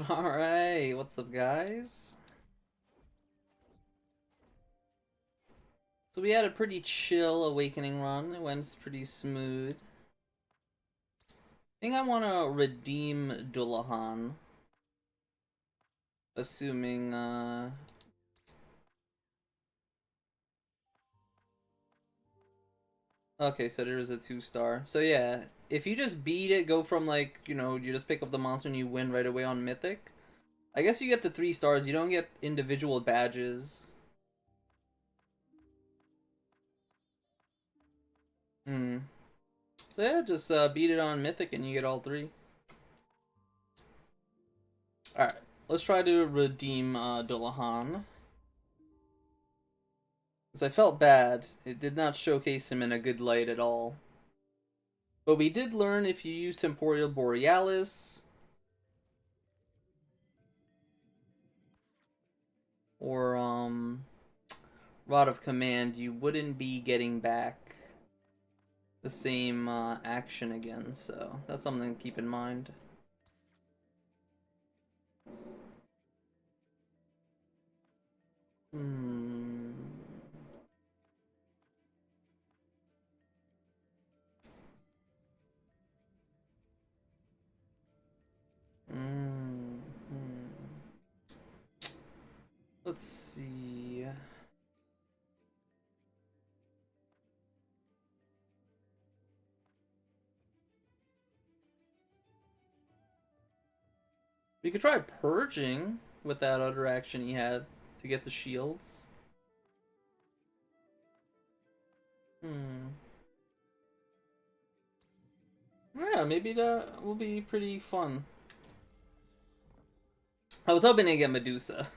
Alright, what's up, guys? So we had a pretty chill awakening run. It went pretty smooth. I think I want to redeem Dullahan. Assuming, Okay, so there's a 2-star. So yeah, if you just beat it, go from like, you just pick up the monster and you win right away on Mythic. I guess you get the 3 stars, you don't get individual badges. Hmm. So yeah, just beat it on Mythic and you get all 3. Alright, let's try to redeem Dullahan. Because I felt bad. It did not showcase him in a good light at all. But we did learn if you use Temporal Borealis or Rod of Command, you wouldn't be getting back the same action again. So that's something to keep in mind. Hmm. Hmm. Let's see. We could try purging with that other action he had to get the shields. Hmm. Yeah, maybe that will be pretty fun. I was hoping to get Medusa.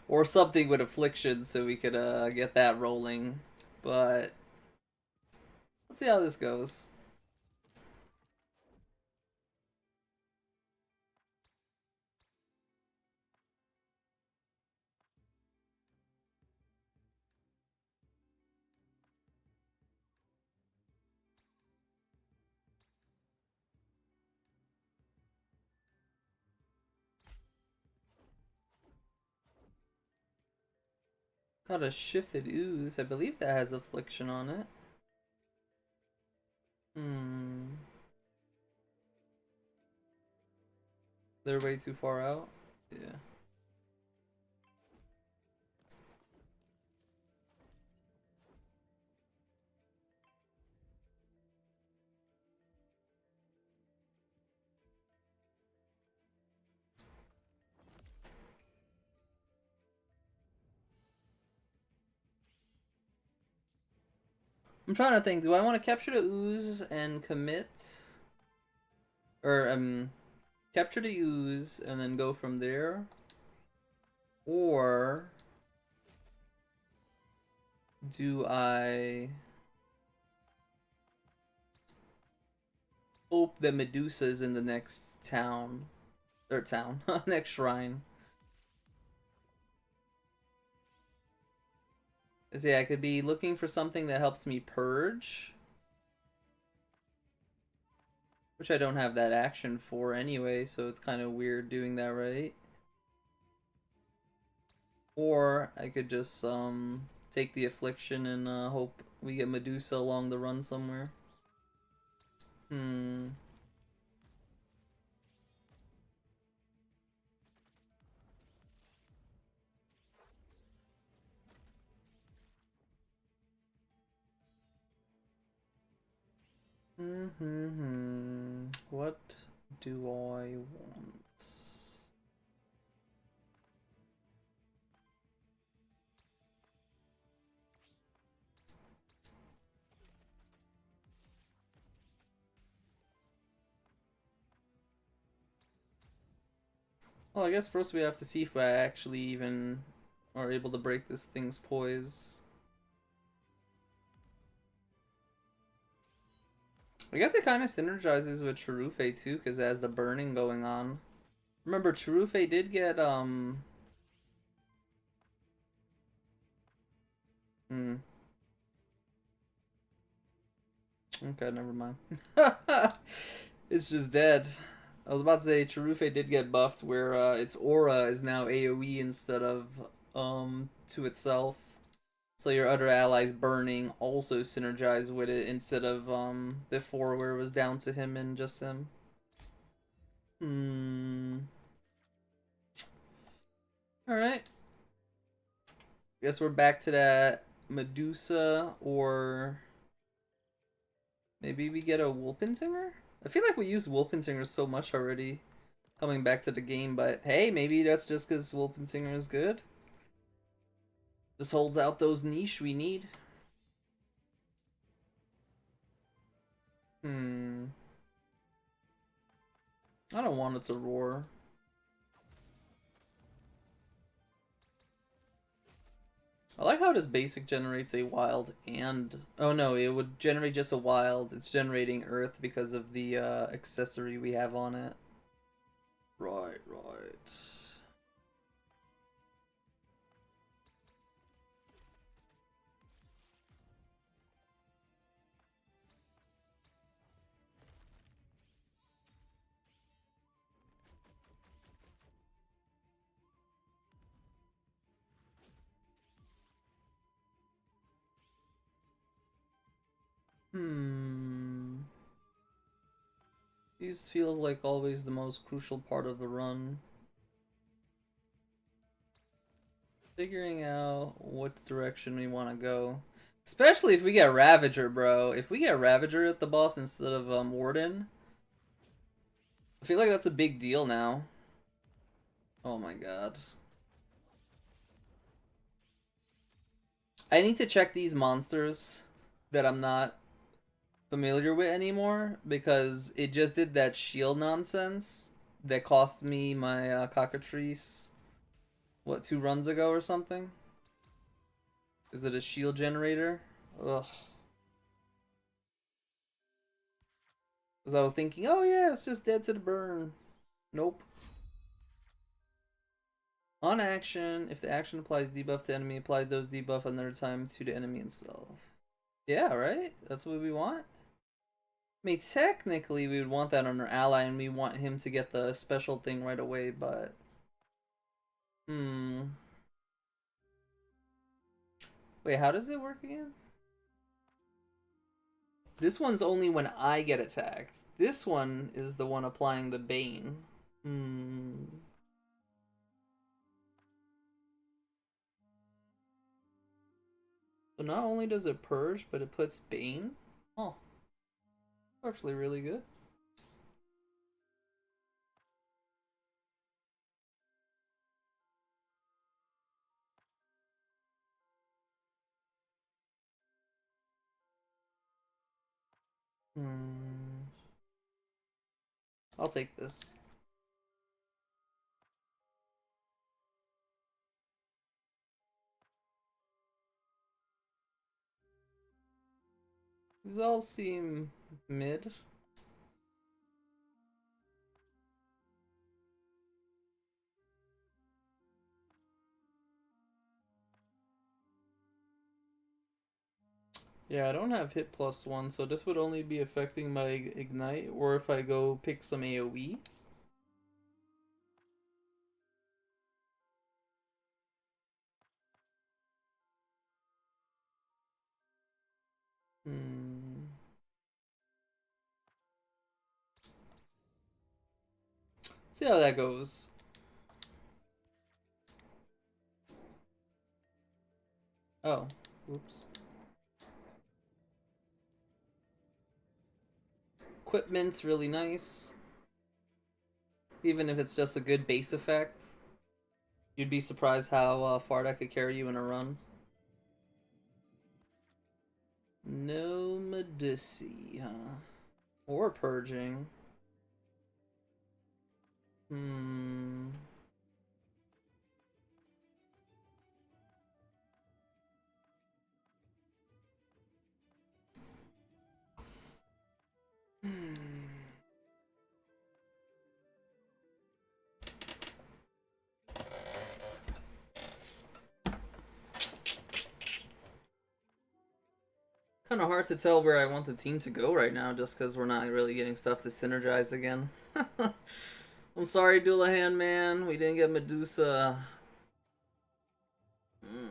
Or something with Affliction so we could get that rolling. But let's see how this goes. Got a Shifted Ooze. I believe that has Affliction on it. Hmm. They're way too far out. Yeah. I'm trying to think. Do I want to capture the ooze and commit, or capture the ooze and then go from there, or do I hope that Medusa is in the next town or next shrine? Cause yeah, I could be looking for something that helps me purge, which I don't have that action for anyway, so it's kind of weird doing that, right? Or I could just take the affliction and hope we get Medusa along the run somewhere. Hmm. Hmm. What do I want? Well, I guess first we have to see if I actually even are able to break this thing's poise. I guess it kind of synergizes with Cherufe too, because it has the burning going on. Remember, Cherufe did get Hmm. Okay, never mind. It's just dead. I was about to say Cherufe did get buffed where its aura is now AoE instead of to itself. So your other allies burning also synergize with it instead of before where it was down to him and just him. Alright. Guess we're back to that Medusa, or maybe we get a Wolpensinger? I feel like we used Wolpensinger so much already coming back to the game, but hey, maybe that's just because Wolpensinger is good. Just holds out those niche we need. I don't want it to roar. I like how this basic generates a wild and... Oh no, it would generate just a wild. It's generating earth because of the accessory we have on it. Right. These feels like always the most crucial part of the run. Figuring out what direction we want to go. Especially if we get Ravager, bro. If we get Ravager at the boss instead of Warden, I feel like that's a big deal now. Oh my god. I need to check these monsters that I'm not familiar with anymore, because it just did that shield nonsense that cost me my cockatrice, what, 2 runs ago or something? Is it a shield generator? Ugh. Because I was thinking, oh yeah, it's just dead to the burn. Nope. On action, if the action applies debuff to enemy, apply those debuff another time to the enemy itself. Yeah, right? That's what we want? I mean, technically we would want that on our ally and we want him to get the special thing right away, but... Wait, how does it work again? This one's only when I get attacked. This one is the one applying the Bane. So not only does it purge, but it puts Bane? Oh. Actually really good. I'll take this. These all seem mid. Yeah, I don't have hit +1, so this would only be affecting my ignite, or if I go pick some AoE. See how that goes. Oh, oops. Equipment's really nice. Even if it's just a good base effect, you'd be surprised how far that could carry you in a run. No Medici, huh? Or purging. Kind of hard to tell where I want the team to go right now, just because we're not really getting stuff to synergize again. I'm sorry, Dullahan, man. We didn't get Medusa. Mm.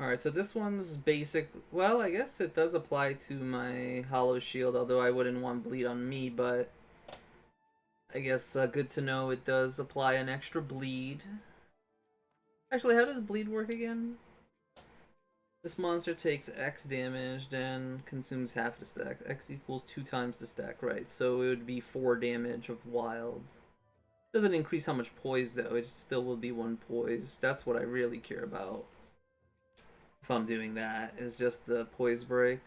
Alright, so this one's basic. Well, I guess it does apply to my Hollow Shield, although I wouldn't want bleed on me, but I guess good to know it does apply an extra bleed. Actually, how does bleed work again? This monster takes X damage, then consumes half the stack. X equals 2 times the stack, right? So it would be 4 damage of wild. Doesn't increase how much poise, though. It still will be 1 poise. That's what I really care about. If I'm doing that, is just the poise break.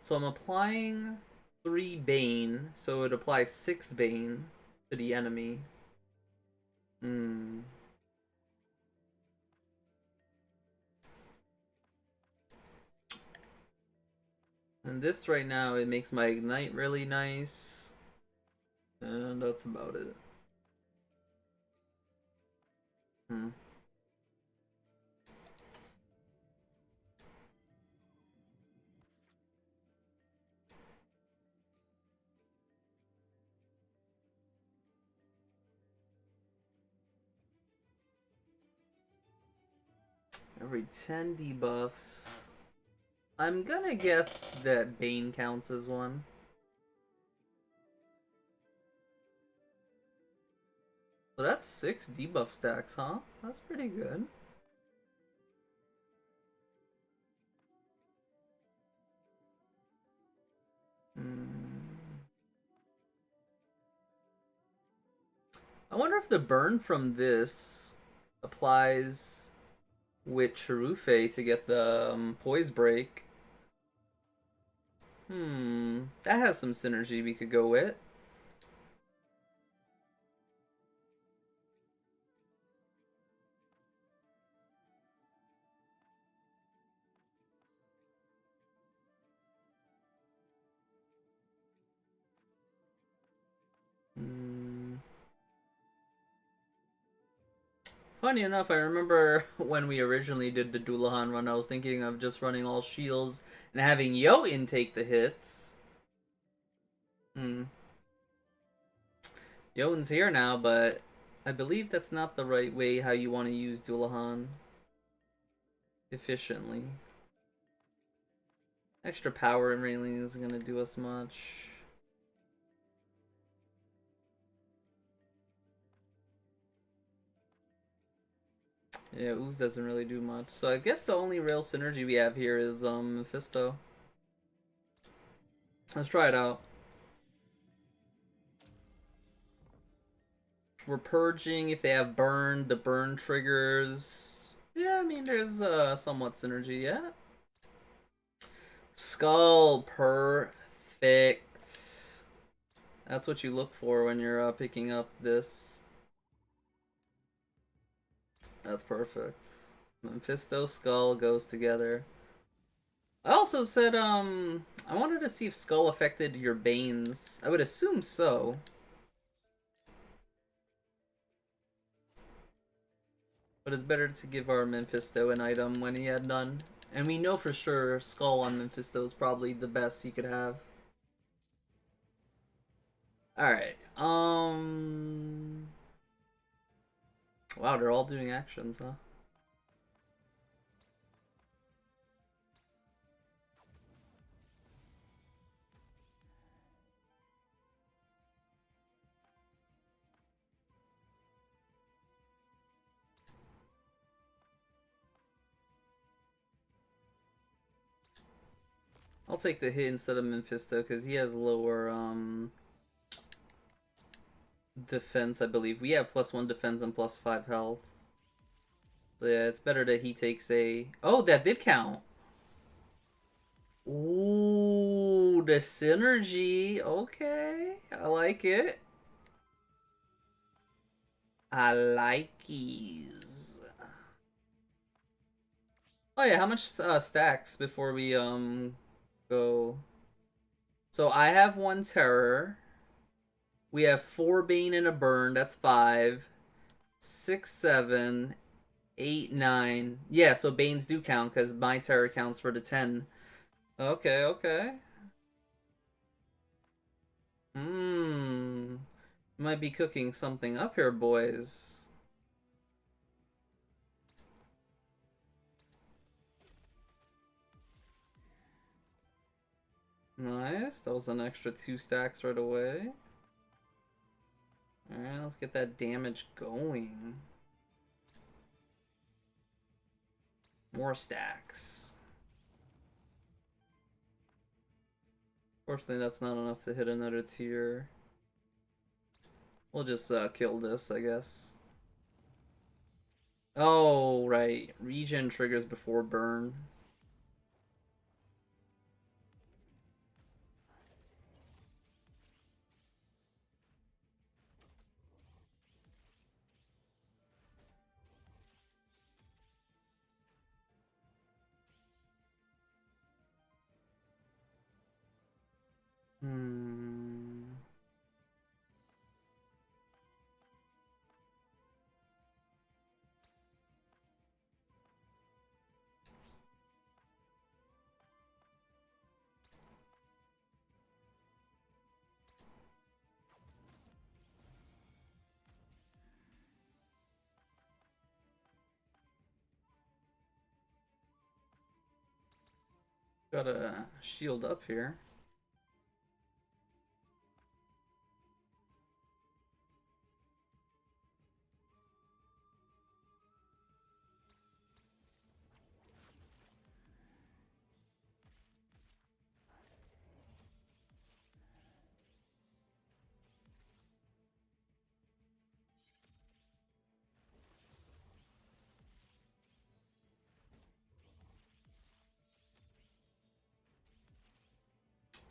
So I'm applying 3 Bane, so it applies 6 Bane to the enemy. Hmm. And this right now, it makes my Ignite really nice. And that's about it. Hmm. Every 10 debuffs. I'm gonna guess that Bane counts as one. So that's 6 debuff stacks, huh? That's pretty good. I wonder if the burn from this applies with Cherufe to get the poise break. That has some synergy we could go with. Funny enough, I remember when we originally did the Dullahan run, I was thinking of just running all shields and having Yo-In take the hits. Yo-In's here now, but I believe that's not the right way how you want to use Dullahan efficiently. Extra power in railing isn't going to do us much. Yeah, Ooze doesn't really do much. So I guess the only real synergy we have here is Mephisto. Let's try it out. We're purging if they have burn, the burn triggers. Yeah, I mean there's somewhat synergy, yeah. Skull, perfect. That's what you look for when you're picking up this. That's perfect. Mephisto, Skull goes together. I also said, I wanted to see if Skull affected your Banes. I would assume so. But it's better to give our Mephisto an item when he had none. And we know for sure Skull on Mephisto is probably the best you could have. Alright, wow, they're all doing actions, huh? I'll take the hit instead of Mephisto because he has lower defense, I believe. We have +1 defense and +5 health. So yeah, it's better that he takes a... Oh, that did count! Ooh, the synergy. Okay, I like it. I like these. Oh yeah, how much stacks before we go. So I have one terror. We have 4 Bane and a burn. That's 5. 6, 7, 8, 9. Yeah, so Banes do count because my terror counts for the 10. Okay, okay. Hmm. Might be cooking something up here, boys. Nice. That was an extra 2 stacks right away. Alright, let's get that damage going. More stacks. Fortunately, that's not enough to hit another tier. We'll just kill this, I guess. Oh, right. Regen triggers before burn. Hmm. Got a shield up here.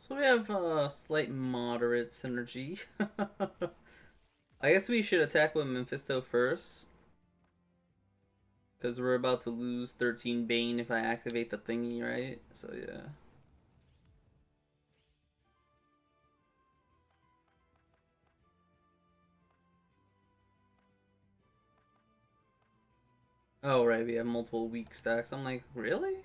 So we have slight moderate synergy. I guess we should attack with Mephisto first. Because we're about to lose 13 Bane if I activate the thingy, right? So yeah. Oh right, we have multiple weak stacks. I'm like, really?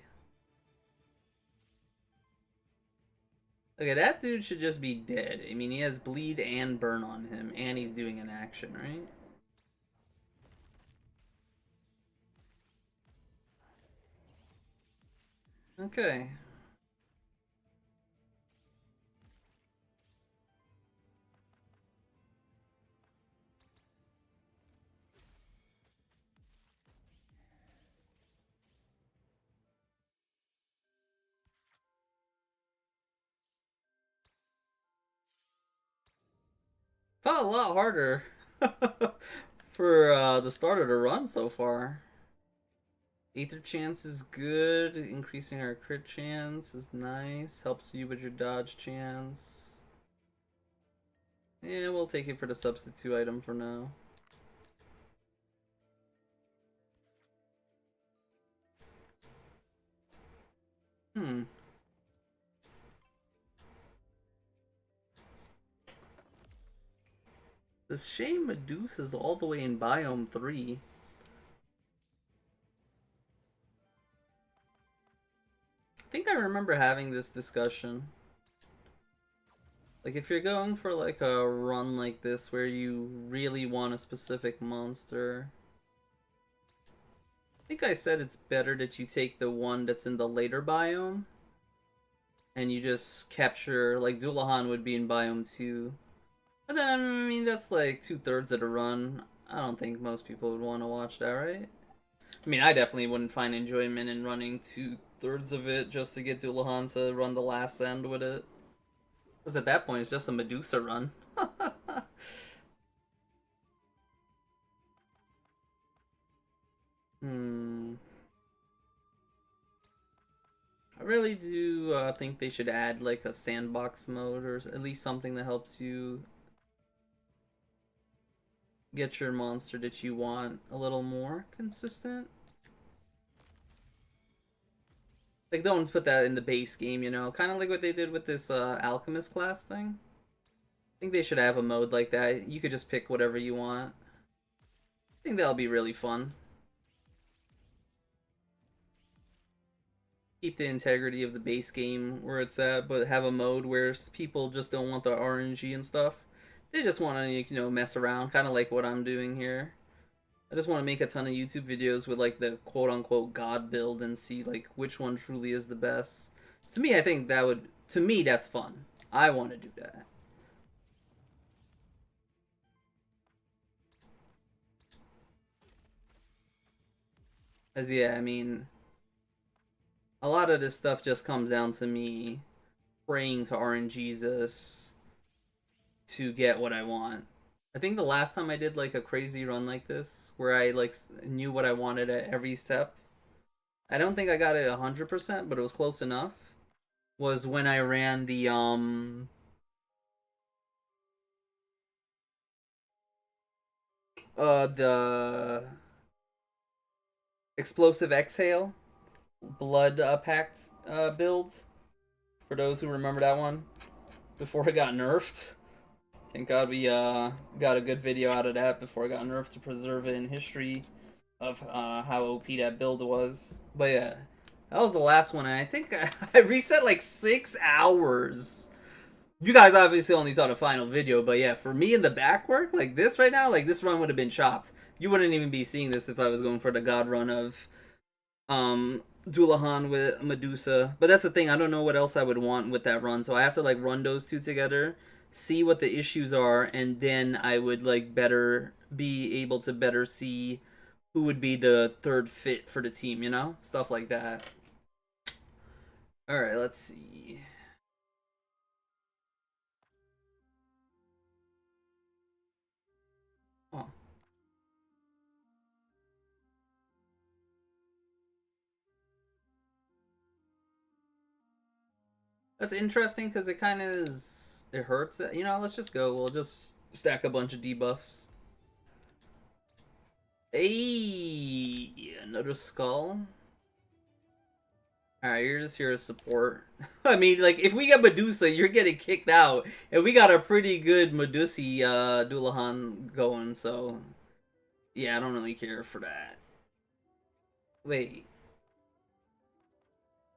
Okay, that dude should just be dead. I mean, he has bleed and burn on him, and he's doing an action, right? Okay. Felt a lot harder for the start of the run so far. Aether chance is good. Increasing our crit chance is nice. Helps you with your dodge chance. Yeah, we'll take it for the substitute item for now. Hmm. This shame Medusa's all the way in biome 3. I think I remember having this discussion. Like, if you're going for like a run like this where you really want a specific monster, I think I said it's better that you take the one that's in the later biome and you just capture, like Dullahan would be in biome 2. But then, I mean, that's like 2/3 of the run. I don't think most people would want to watch that, right? I mean, I definitely wouldn't find enjoyment in running 2/3 of it just to get Dullahan to run the last end with it. Because at that point, it's just a Medusa run. Hmm. I really do think they should add like a sandbox mode or at least something that helps you get your monster that you want a little more consistent. Like, don't put that in the base game, you know? Kind of like what they did with this Alchemist class thing. I think they should have a mode like that. You could just pick whatever you want. I think that'll be really fun. Keep the integrity of the base game where it's at, but have a mode where people just don't want the RNG and stuff. They just want to, you know, mess around, kind of like what I'm doing here. I just want to make a ton of YouTube videos with like the quote unquote God build and see like which one truly is the best. To me, I think that would, to me, that's fun. I want to do that. As yeah, I mean, a lot of this stuff just comes down to me praying to RNGesus to get what I want. I think the last time I did like a crazy run like this, where I like knew what I wanted at every step, I don't think I got it 100%, but it was close enough. Was when I ran the explosive exhale blood pact build. For those who remember that one, before it got nerfed. Thank God we got a good video out of that before it got nerfed to preserve it in history of how OP that build was. But yeah, that was the last one, and I think I reset like 6 hours. You guys obviously only saw the final video, but yeah, for me in the back work, like this right now, like this run would have been chopped. You wouldn't even be seeing this if I was going for the god run of Dullahan with Medusa. But that's the thing, I don't know what else I would want with that run, so I have to like run those two together, see what the issues are, and then I would like better be able to better see who would be the third fit for the team, you know? Stuff like that. Alright, let's see. Oh. That's interesting because it kind of is. It hurts. You know, let's just go. We'll just stack a bunch of debuffs. Hey, another skull. Alright, you're just here to support. I mean, like, if we get Medusa, you're getting kicked out. And we got a pretty good Medusi Dullahan going, so... Yeah, I don't really care for that. Wait.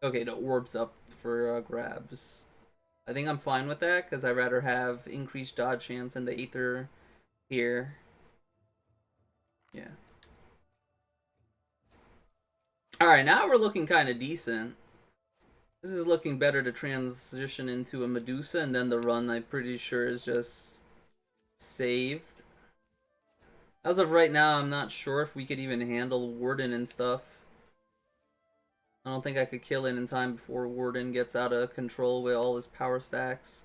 Okay, the orb's up for grabs. I think I'm fine with that, because I'd rather have increased dodge chance and the Aether here. Yeah. Alright, now we're looking kind of decent. This is looking better to transition into a Medusa, and then the run, I'm pretty sure, is just saved. As of right now, I'm not sure if we could even handle Warden and stuff. I don't think I could kill it in time before Warden gets out of control with all his power stacks.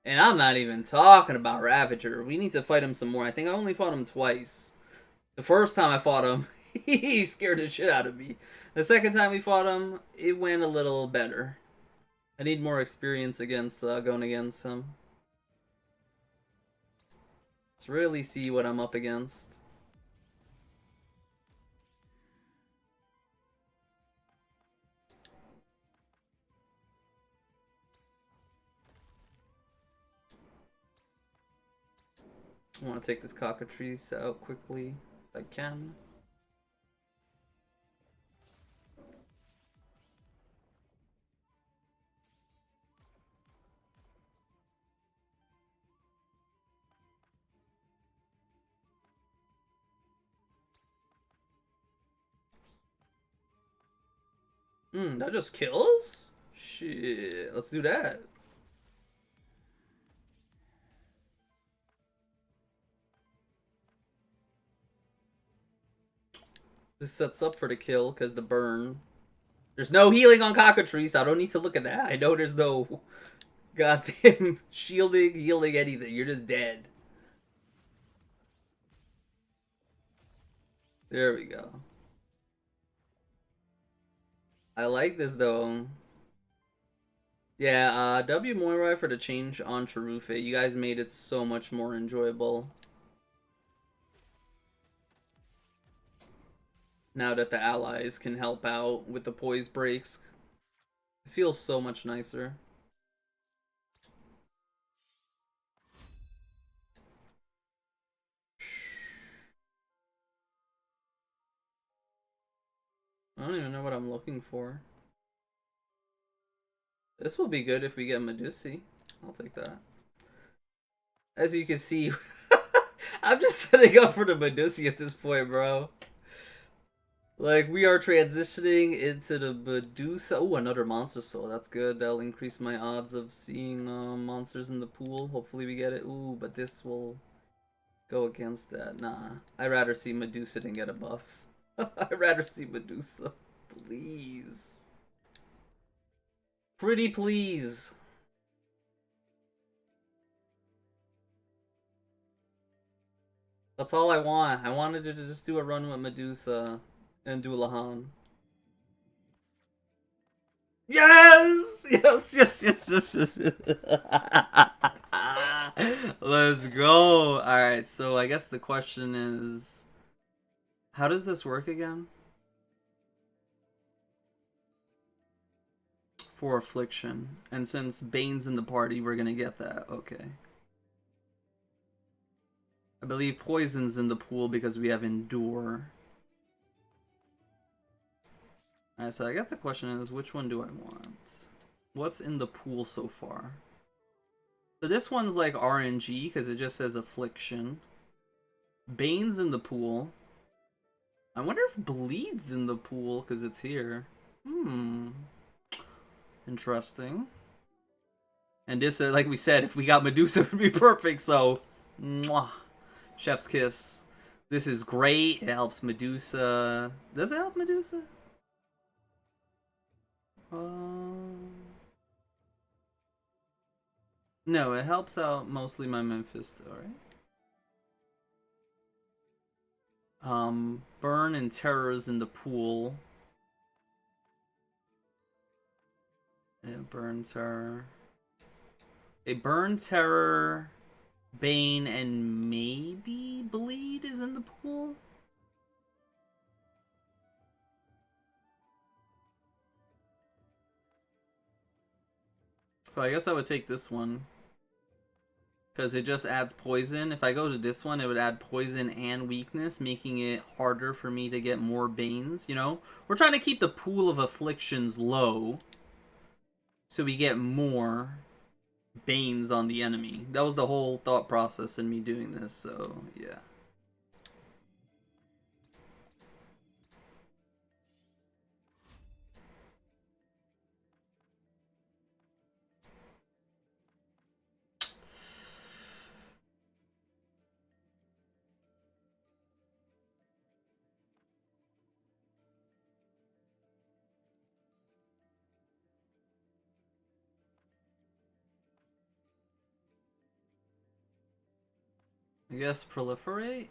And I'm not even talking about Ravager. We need to fight him some more. I think I only fought him twice. The first time I fought him, he scared the shit out of me. The second time we fought him, it went a little better. I need more experience against going against him. Let's really see what I'm up against. I want to take this cockatrice out quickly if I can. That just kills? Shit, let's do that. This sets up for the kill because the burn. There's no healing on cockatrice. I don't need to look at that. I know there's no goddamn shielding, healing, anything. You're just dead. There we go. I like this though. Yeah, W Moirai for the change on Cherufe. You guys made it so much more enjoyable. Now that the allies can help out with the poise breaks. It feels so much nicer. I don't even know what I'm looking for. This will be good if we get Medusi. I'll take that. As you can see, I'm just setting up for the Medusi at this point, bro. Like, we are transitioning into the Medusa. Oh, another monster soul. That's good. That'll increase my odds of seeing monsters in the pool. Hopefully we get it. Ooh, but this will go against that. Nah. I'd rather see Medusa than get a buff. I'd rather see Medusa. Please. Pretty please. That's all I want. I wanted to just do a run with Medusa and Dullahan. Yes! Yes, yes, yes, yes, yes. Let's go. Alright, so I guess the question is, how does this work again? For affliction. And since Bane's in the party, we're gonna get that. Okay. I believe poison's in the pool because we have endure. Alright, so I got the question is, which one do I want? What's in the pool so far? So this one's like RNG because it just says affliction. Bane's in the pool. I wonder if Bleed's in the pool because it's here. Interesting. And this, like we said, if we got Medusa, it would be perfect. So, mwah. Chef's kiss. This is great. It helps Medusa. Does it help Medusa? No, it helps out mostly my Mephisto, right? Burn and Terror's in the pool. Yeah, Burn Terror. A Burn Terror, Bane, and maybe Bleed is in the pool? So I guess I would take this one. Because it just adds poison. If I go to this one, it would add poison and weakness, making it harder for me to get more Banes, you know? We're trying to keep the pool of afflictions low, so we get more Banes on the enemy. That was the whole thought process in me doing this, so yeah. I guess proliferate?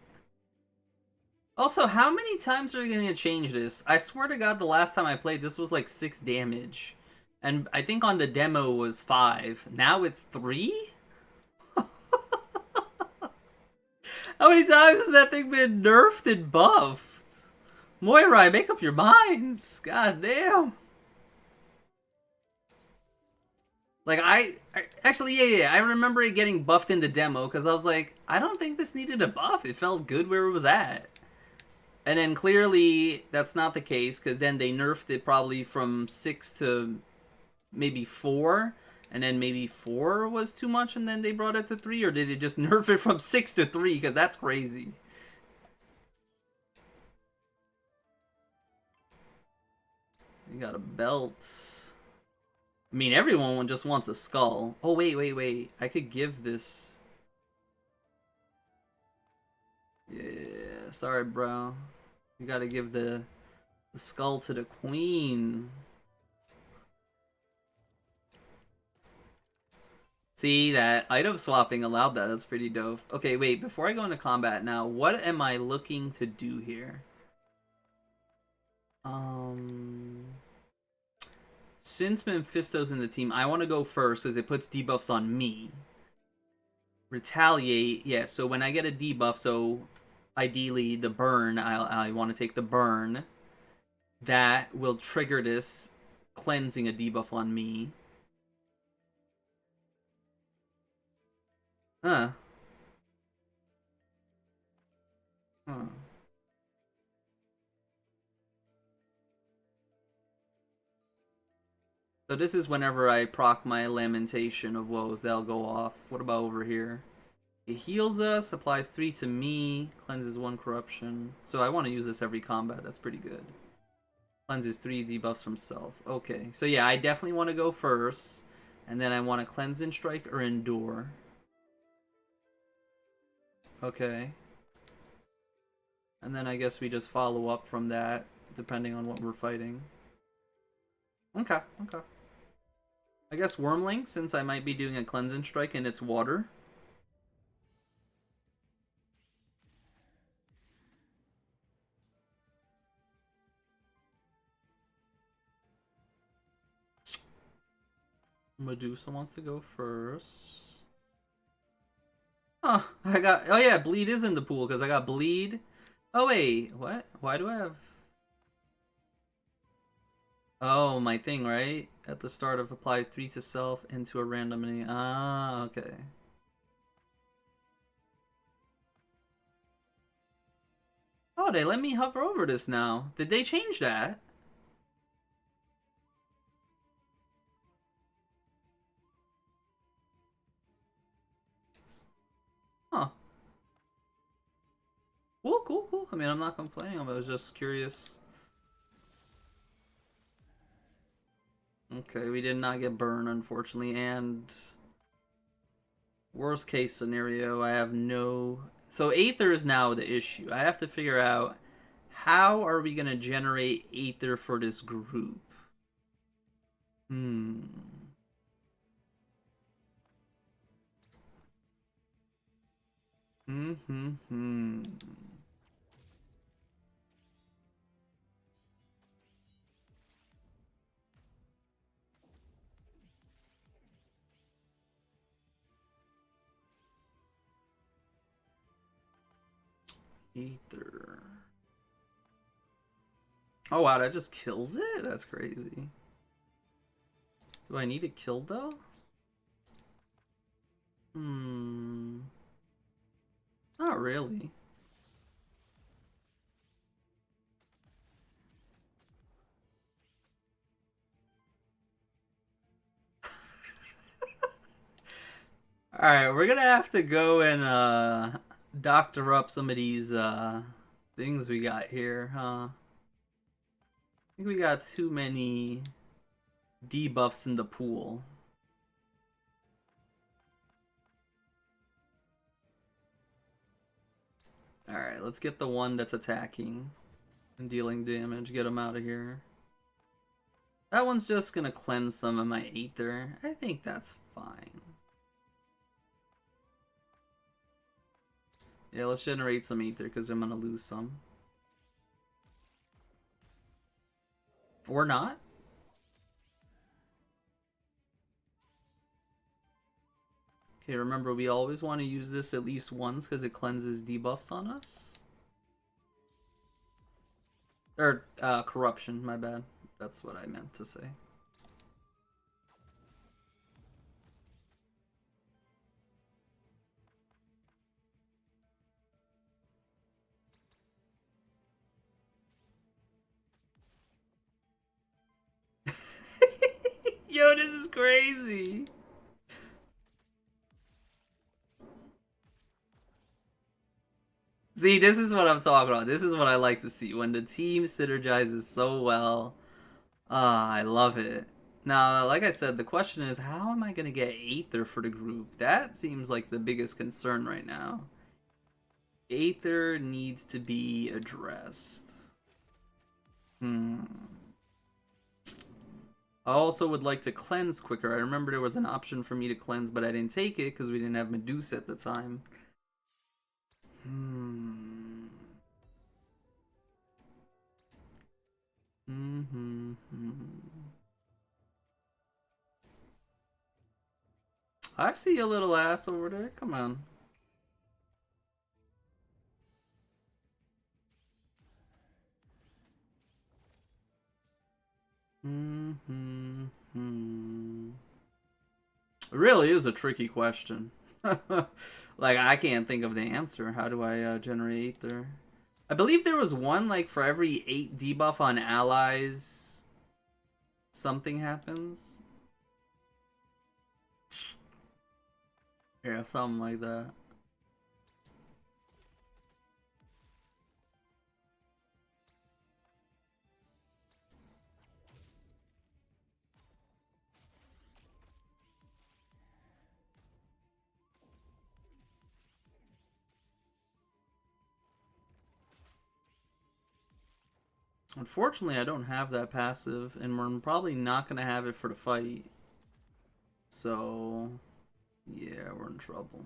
Also, how many times are they going to change this? I swear to god the last time I played this was like 6 damage. And I think on the demo was 5. Now it's 3? How many times has that thing been nerfed and buffed? Moirai, make up your minds. God damn. Like, actually, yeah, I remember it getting buffed in the demo because I was like, I don't think this needed a buff. It felt good where it was at. And then clearly that's not the case because then they nerfed it probably from 6 to maybe 4. And then maybe 4 was too much and then they brought it to 3? Or did it just nerf it from 6 to 3? Because that's crazy. You got a belt. I mean, everyone just wants a skull. Oh, wait. I could give this. Yeah, sorry, bro. You gotta give the skull to the queen. See, that item swapping allowed that. That's pretty dope. Okay, wait. Before I go into combat now, what am I looking to do here? Since Mephisto's in the team, I want to go first because it puts debuffs on me. Retaliate, yeah, so when I get a debuff, so ideally the burn, I want to take the burn. That will trigger this cleansing a debuff on me. Huh. Huh. So this is whenever I proc my Lamentation of Woes, they'll go off. What about over here? It heals us, applies 3 to me, cleanses 1 corruption. So I want to use this every combat, that's pretty good. Cleanses 3 debuffs from self. Okay, so yeah, I definitely want to go first. And then I want to cleanse and strike or endure. Okay. And then I guess we just follow up from that, depending on what we're fighting. Okay, okay. I guess Wormling, since I might be doing a cleanse and strike and it's water. Medusa wants to go first. Huh, I got... Oh yeah, Bleed is in the pool, because I got Bleed. Oh wait, what? Why do I have... Oh, my thing, right? At the start of apply 3 to self into a random enemy. Ah, okay. Oh, they let me hover over this now. Did they change that? Huh. Cool, cool, cool. I mean, I'm not complaining. I was just curious. Okay, we did not get burned, unfortunately, and worst case scenario, I have no... So Aether is now the issue. I have to figure out how are we going to generate Aether for this group? Hmm. Hmm. Aether. Oh wow, that just kills it? That's crazy. Do I need it killed though? Hmm. Not really. Alright, we're gonna have to go and doctor up some of these things we got here, huh? I think we got too many debuffs in the pool. Alright, let's get the one that's attacking and dealing damage. Get him out of here. That one's just gonna cleanse some of my Aether. I think that's fine. Yeah, let's generate some Aether because I'm gonna lose some. Or not. Okay, remember we always want to use this at least once because it cleanses debuffs on us. Or, corruption, my bad. That's what I meant to say. Yo, this is crazy. See, this is what I'm talking about. This is what I like to see. When the team synergizes so well. Ah, I love it. Now, like I said, the question is, how am I going to get Aether for the group? That seems like the biggest concern right now. Aether needs to be addressed. Hmm. I also would like to cleanse quicker. I remember there was an option for me to cleanse, but I didn't take it because we didn't have Medusa at the time. Hmm. Mm-hmm. I see your little ass over there. Come on. Mm-hmm. It really is a tricky question. Like, I can't think of the answer. How do I generate Aether? I believe there was one, like, for every 8 debuff on allies, something happens. Yeah, something like that. Unfortunately, I don't have that passive, and we're probably not going to have it for the fight. So, yeah, we're in trouble.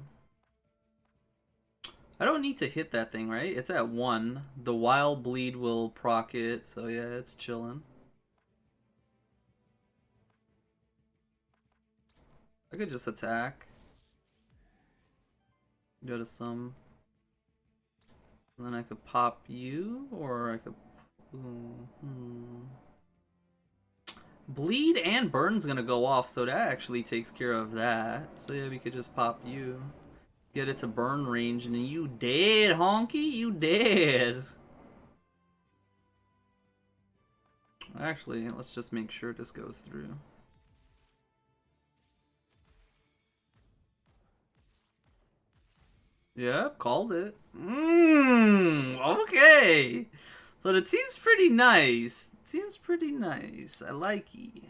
I don't need to hit that thing, right? It's at 1. The Wild Bleed will proc it, so yeah, it's chilling. I could just attack. Go to some. And then I could pop you, or I could... Bleed and Burn's gonna go off, so that actually takes care of that. So yeah, we could just pop you. Get it to burn range, and then you dead, honky. You dead. Actually, let's just make sure this goes through. Yep, called it. Okay. So the team's pretty nice. The team's pretty nice. I like it.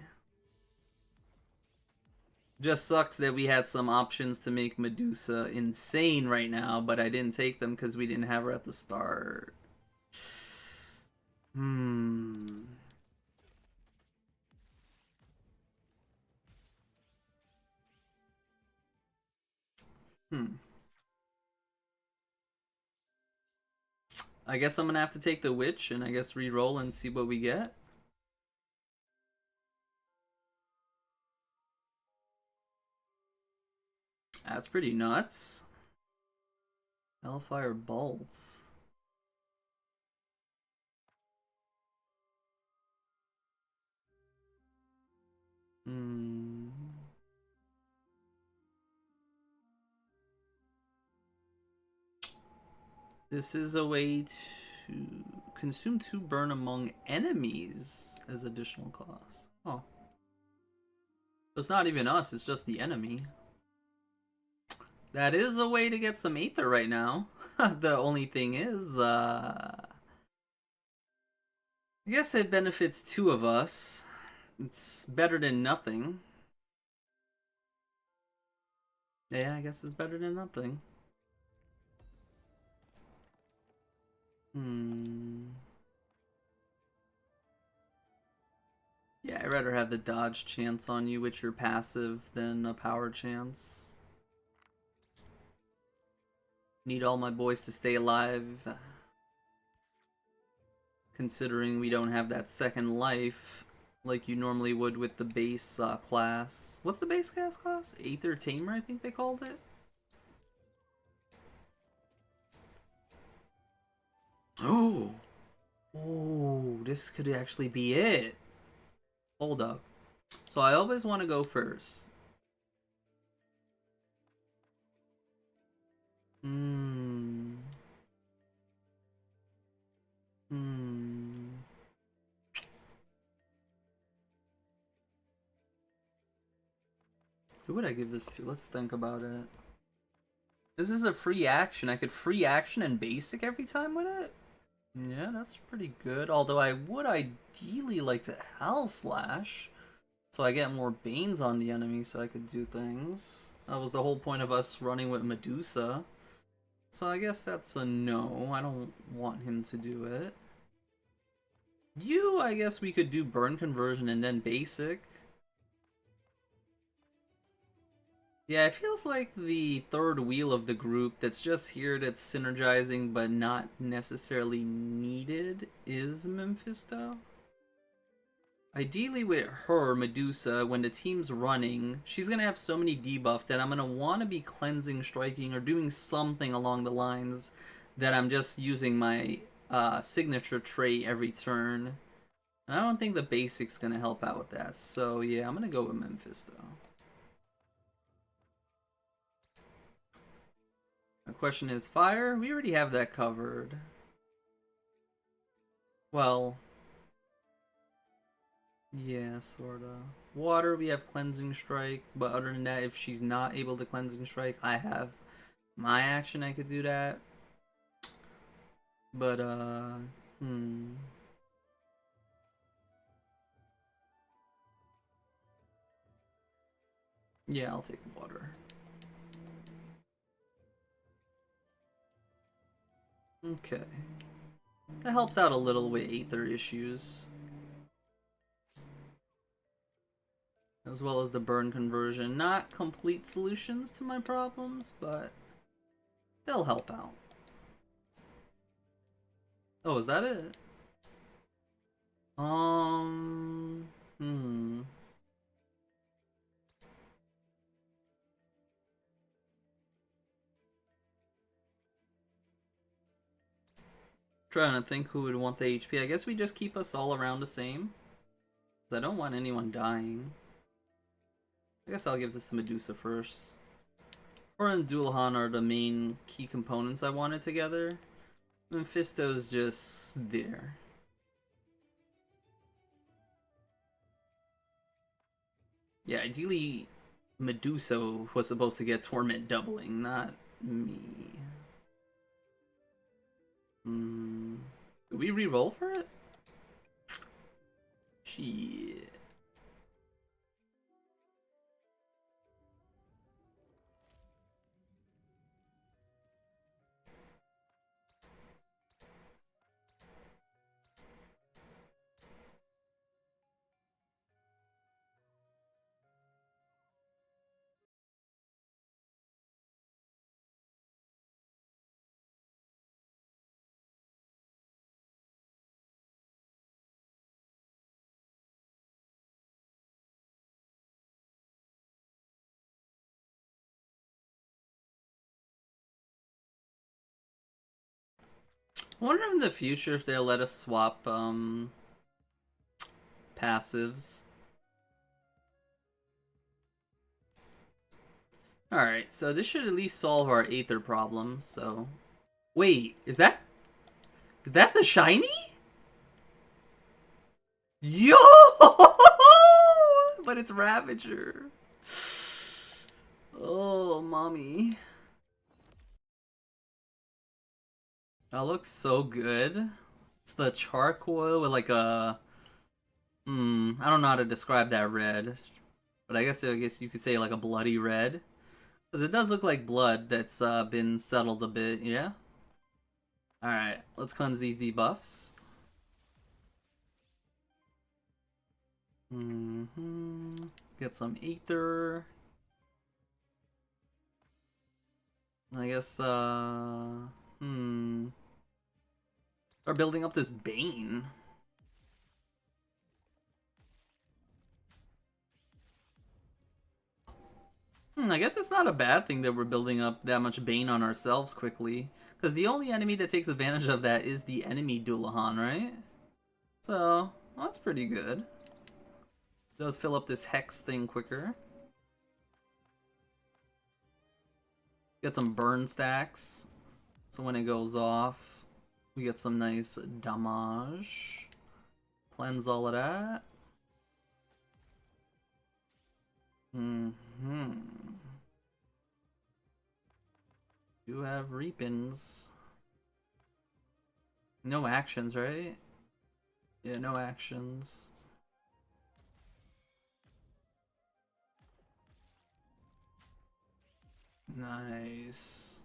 Just sucks that we had some options to make Medusa insane right now, but I didn't take them because we didn't have her at the start. Hmm. I guess I'm gonna have to take the witch and I guess re-roll and see what we get. That's pretty nuts. Hellfire bolts. Hmm. This is a way to consume 2 burn among enemies as additional cost. Oh. So it's not even us, it's just the enemy. That is a way to get some Aether right now. The only thing is, I guess it benefits 2 of us. It's better than nothing. Yeah, I guess it's better than nothing. Yeah, I'd rather have the dodge chance on you with your passive than a power chance. Need all my boys to stay alive. Considering we don't have that second life like you normally would with the base class. What's the base class? Aether Tamer, I think they called it? Oh! Oh, this could actually be it. Hold up. So I always want to go first. Hmm. Who would I give this to? Let's think about it. This is a free action. I could free action and basic every time with it? Yeah, that's pretty good. Although I would ideally like to Hell Slash, so I get more Banes on the enemy so I could do things. That was the whole point of us running with Medusa. So I guess that's a no. I don't want him to do it. You, I guess we could do Burn Conversion and then Basic. Yeah, it feels like the third wheel of the group that's just here, that's synergizing but not necessarily needed, is Mephisto. Ideally with her, Medusa, when the team's running, she's going to have so many debuffs that I'm going to want to be cleansing, striking, or doing something along the lines that I'm just using my signature trait every turn. I don't think the basic's gonna help out with that. So yeah, I'm gonna go with Memphis though. The question is fire. We already have that covered. Well, yeah, sorta. Water, we have Cleansing Strike, but other than that, if she's not able to Cleansing Strike, I have my action. I could do that. But yeah, I'll take water. Okay. That helps out a little with Aether issues. As well as the burn conversion. Not complete solutions to my problems, but they'll help out. Oh, is that it? Hmm. Trying to think who would want the HP. I guess we just keep us all around the same. Because I don't want anyone dying. I guess I'll give this to Medusa first. Or and Dullahan are the main key components I wanted together. Mephisto's just there. Yeah, ideally Medusa was supposed to get Torment doubling, not me. Do we re-roll for it? Shit. I wonder in the future if they'll let us swap passives. Alright, so this should at least solve our Aether problem, so... Wait, is that the shiny? Yo! But it's Ravager. Oh, mommy. That looks so good. It's the charcoal with like a... I don't know how to describe that red. But I guess you could say like a bloody red. Because it does look like blood that's been settled a bit, yeah? Alright, let's cleanse these debuffs. Get some Aether. I guess, Start building up this Bane. I guess it's not a bad thing that we're building up that much Bane on ourselves quickly. Because the only enemy that takes advantage of that is the enemy Dullahan, right? So, well, that's pretty good. Does fill up this Hex thing quicker. Get some burn stacks. So when it goes off, we get some nice damage. Cleanse all of that. Do have Reapins. No actions, right? Yeah, no actions. Nice.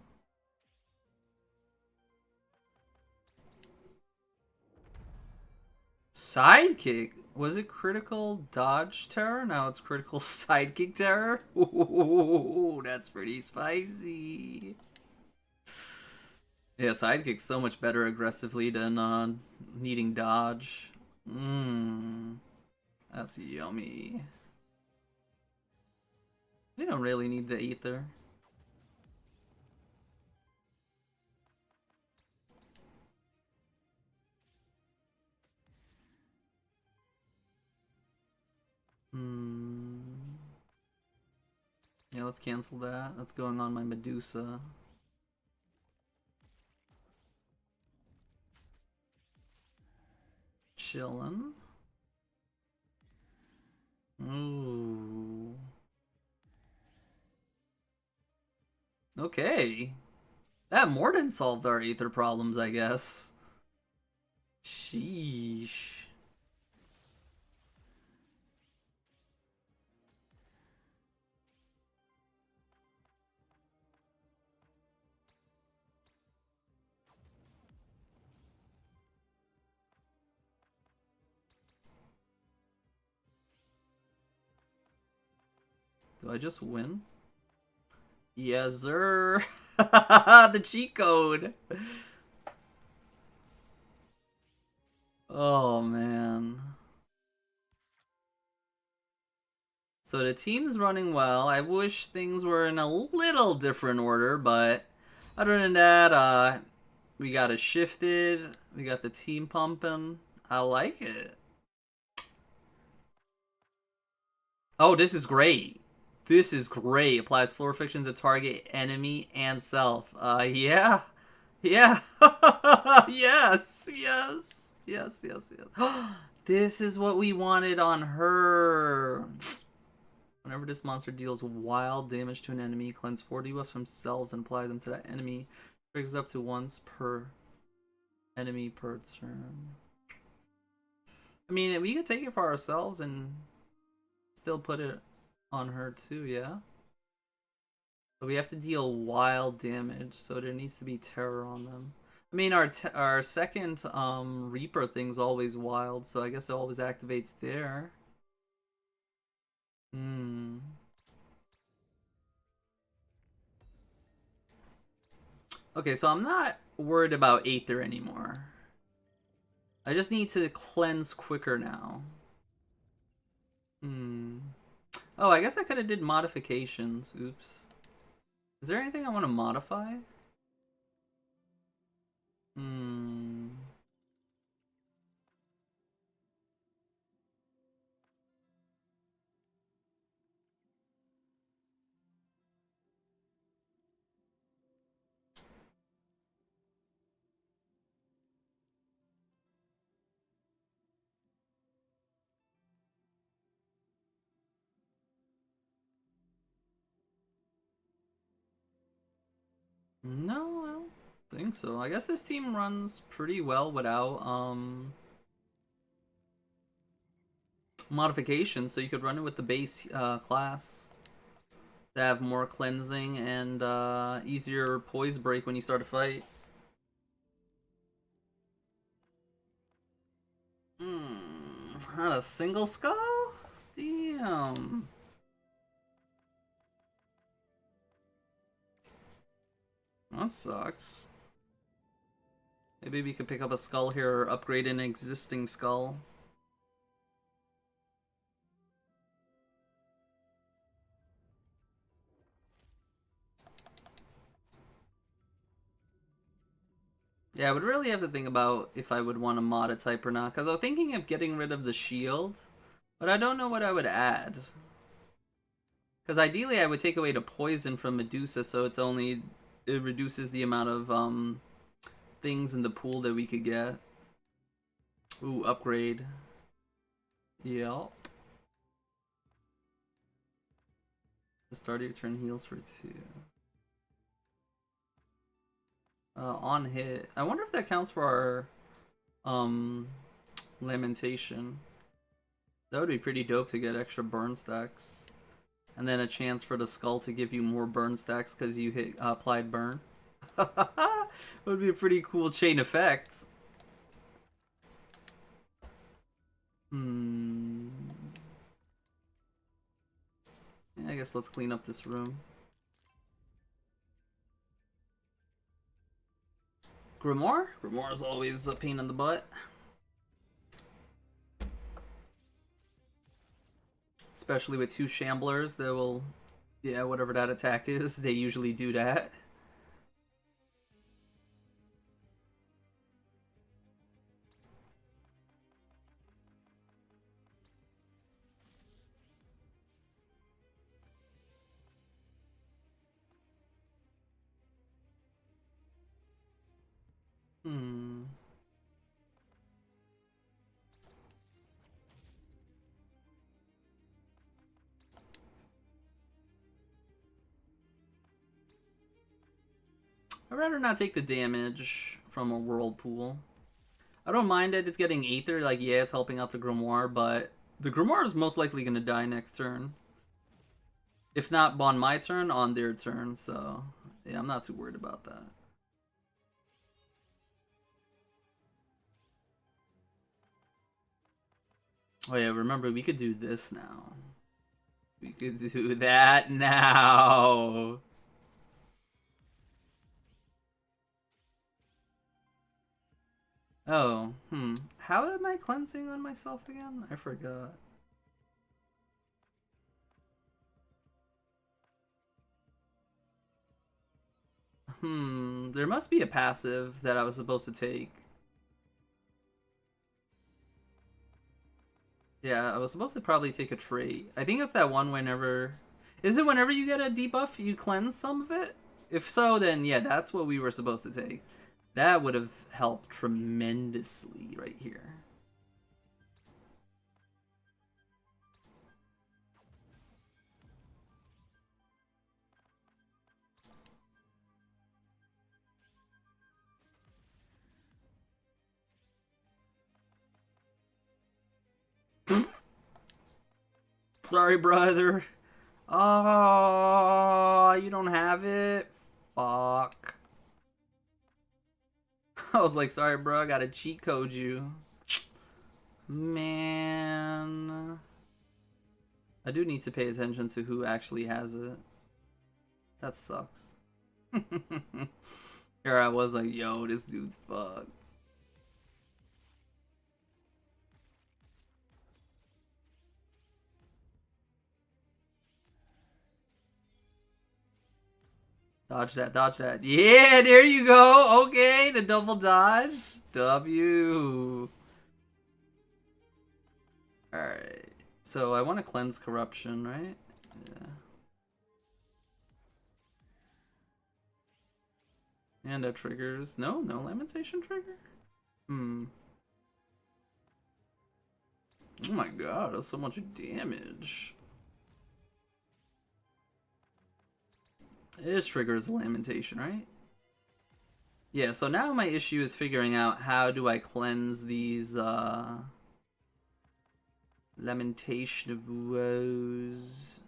Sidekick? Was it critical dodge terror? Now it's critical sidekick terror? Ooh, that's pretty spicy. Yeah, sidekick's so much better aggressively than needing dodge. That's yummy. We don't really need the Aether. let's cancel that. That's going on my Medusa. Chillin'. Ooh. Okay. That more than solved our Aether problems, I guess. Sheesh. Do I just win? Yes, sir. The cheat code. Oh, man. So the team's running well. I wish things were in a little different order, but other than that, we got it shifted. We got the team pumping. I like it. Oh, this is great. This is great. Applies floor fiction to target enemy and self. Yeah. Yeah. Yes. Yes. Yes, yes, yes. This is what we wanted on her. Whenever this monster deals wild damage to an enemy, cleanse 4 debuffs from cells and apply them to that enemy. Triggers up to once per enemy per turn. I mean, we could take it for ourselves and still put it on her too, yeah? But we have to deal wild damage, so there needs to be terror on them. I mean, our second Reaper thing's always wild, so I guess it always activates there. Okay, so I'm not worried about Aether anymore. I just need to cleanse quicker now. Oh, I guess I could have did modifications. Oops. Is there anything I want to modify? No, I don't think so. I guess this team runs pretty well without modifications, so you could run it with the base class to have more cleansing and easier poise break when you start a fight. Not a single skull? Damn. That sucks. Maybe we could pick up a skull here or upgrade an existing skull. Yeah, I would really have to think about if I would want to mod a type or not, because I was thinking of getting rid of the shield, but I don't know what I would add. Because ideally I would take away the poison from Medusa, so it reduces the amount of things in the pool that we could get. Ooh, upgrade. Yep. The start of your turn heals for 2. On hit. I wonder if that counts for our lamentation. That would be pretty dope to get extra burn stacks. And then a chance for the skull to give you more burn stacks because you hit applied burn. Would be a pretty cool chain effect. Yeah, I guess let's clean up this room. Grimoire? Grimoire is always a pain in the butt. Especially with 2 Shamblers that will... Yeah, whatever that attack is, they usually do that. I'd rather not take the damage from a whirlpool. I don't mind it. It's getting Aether. Like, yeah, it's helping out the Grimoire, but the Grimoire is most likely going to die next turn. If not on my turn, on their turn. So, yeah, I'm not too worried about that. Oh, yeah, remember, we could do this now. We could do that now. Oh, How am I cleansing on myself again? I forgot. There must be a passive that I was supposed to take. Yeah, I was supposed to probably take a trait. I think it's that one whenever... Is it whenever you get a debuff, you cleanse some of it? If so, then yeah, that's what we were supposed to take. That would have helped tremendously right here. Sorry, brother. Oh, you don't have it? Fuck. I was like, sorry, bro, I gotta cheat code you. Man. I do need to pay attention to who actually has it. That sucks. Here I was like, yo, this dude's fucked. Dodge that, dodge that. Yeah, there you go. Okay, the double dodge. W. Alright. So I want to cleanse corruption, right? Yeah. And that triggers. No lamentation trigger? Oh my god, that's so much damage. This triggers lamentation, right? Yeah, so now my issue is figuring out how do I cleanse these Lamentation of Woes.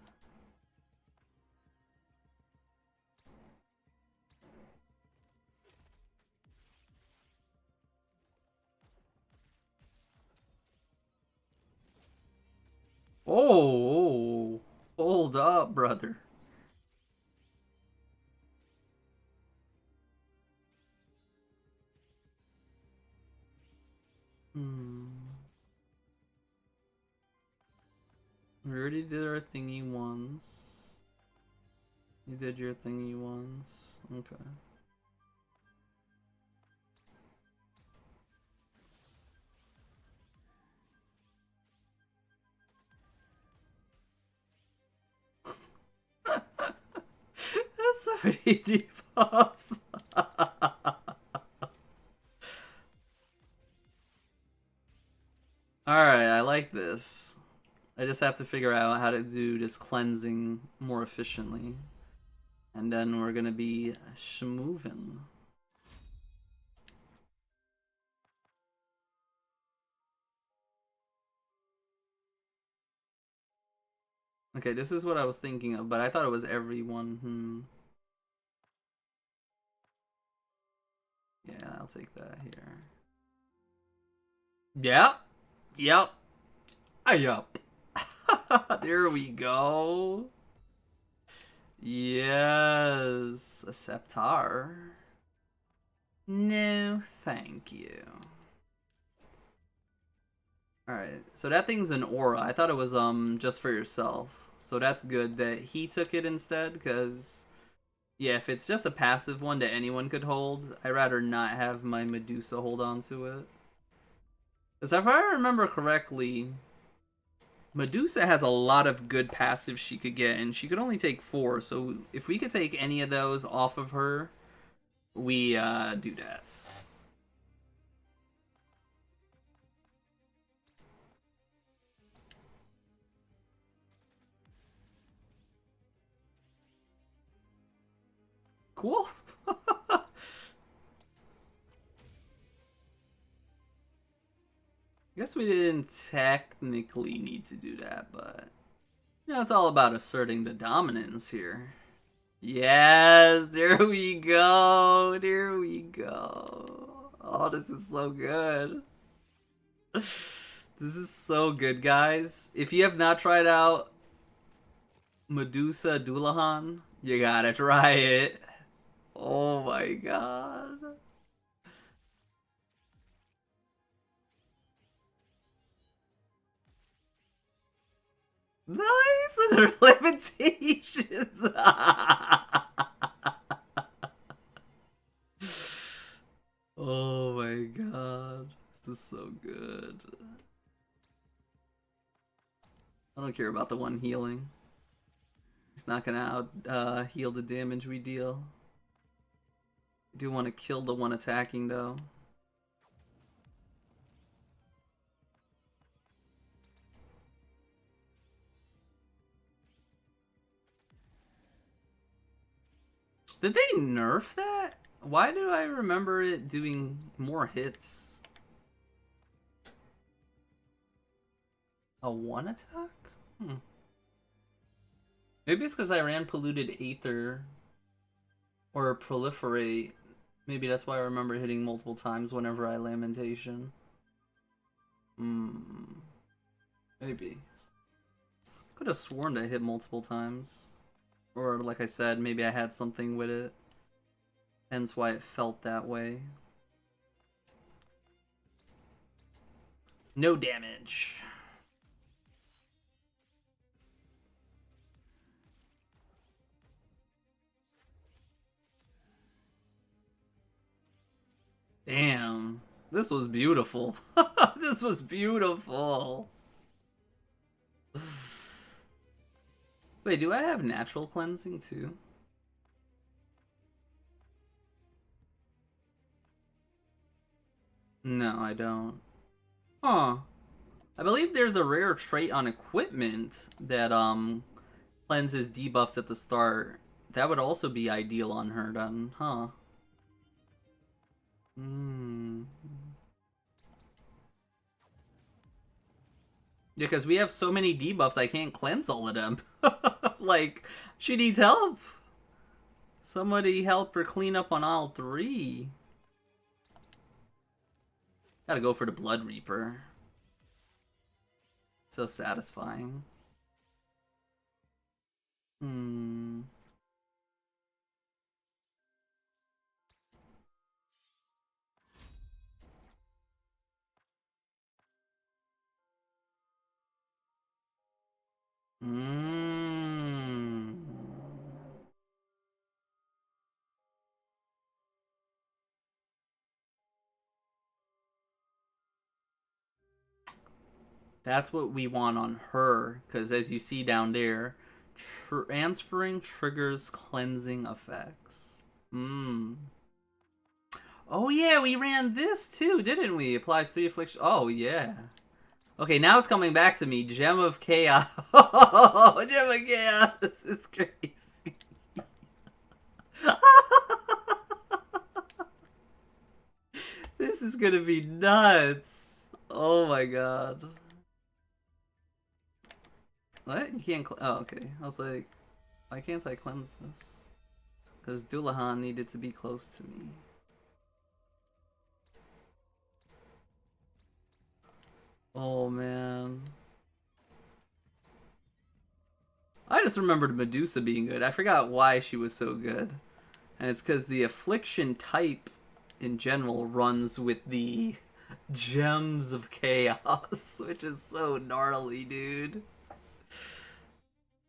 Oh, hold up, brother. We already did our thingy once. You did your thingy once. Okay. That's so many debuffs. Alright, I like this. I just have to figure out how to do this cleansing more efficiently. And then we're gonna be schmoovin'. Okay, this is what I was thinking of, but I thought it was everyone. Yeah, I'll take that here. Yep. Yep. Yup. There we go. Yes. A Sceptar. No, thank you. Alright, so that thing's an aura. I thought it was just for yourself. So that's good that he took it instead, because yeah, if it's just a passive one that anyone could hold, I'd rather not have my Medusa hold on to it. Because if I remember correctly, Medusa has a lot of good passives she could get, and she could only take 4, so if we could take any of those off of her, we do that. Cool. guess we didn't technically need to do that, but you know, it's all about asserting the dominance here. Yes, there we go. There we go. Oh, this is so good. This is so good, guys. If you have not tried out Medusa Dullahan, you gotta try it. Oh my god. Nice! And their limitations! Oh my god. This is so good. I don't care about the one healing. He's not gonna out heal the damage we deal. I do want to kill the one attacking though. Did they nerf that? Why do I remember it doing more hits? A one attack? Maybe it's because I ran Polluted Aether or Proliferate. Maybe that's why I remember hitting multiple times whenever I Lamentation. Maybe. Could have sworn I hit multiple times. Or like I said, maybe I had something with it. Hence why it felt that way. No damage. Damn. This was beautiful. This was beautiful. Wait, do I have natural cleansing too? No, I don't. Huh. I believe there's a rare trait on equipment that cleanses debuffs at the start. That would also be ideal on her then, huh? Yeah, because we have so many debuffs, I can't cleanse all of them. Like, she needs help. Somebody help her clean up on all three. Gotta go for the Blood Reaper. So satisfying. That's what we want on her, because as you see down there, transferring triggers cleansing effects. Oh yeah, we ran this too, didn't we? Applies 3 affliction. Oh yeah. Okay, now it's coming back to me. Gem of Chaos. Oh, Gem of Chaos. This is crazy. This is gonna be nuts. Oh my god. What? You can't oh, okay. I was like, why can't I cleanse this? Because Dullahan needed to be close to me. Oh man. I just remembered Medusa being good. I forgot why she was so good. And it's because the affliction type in general runs with the Gems of Chaos, which is so gnarly, dude.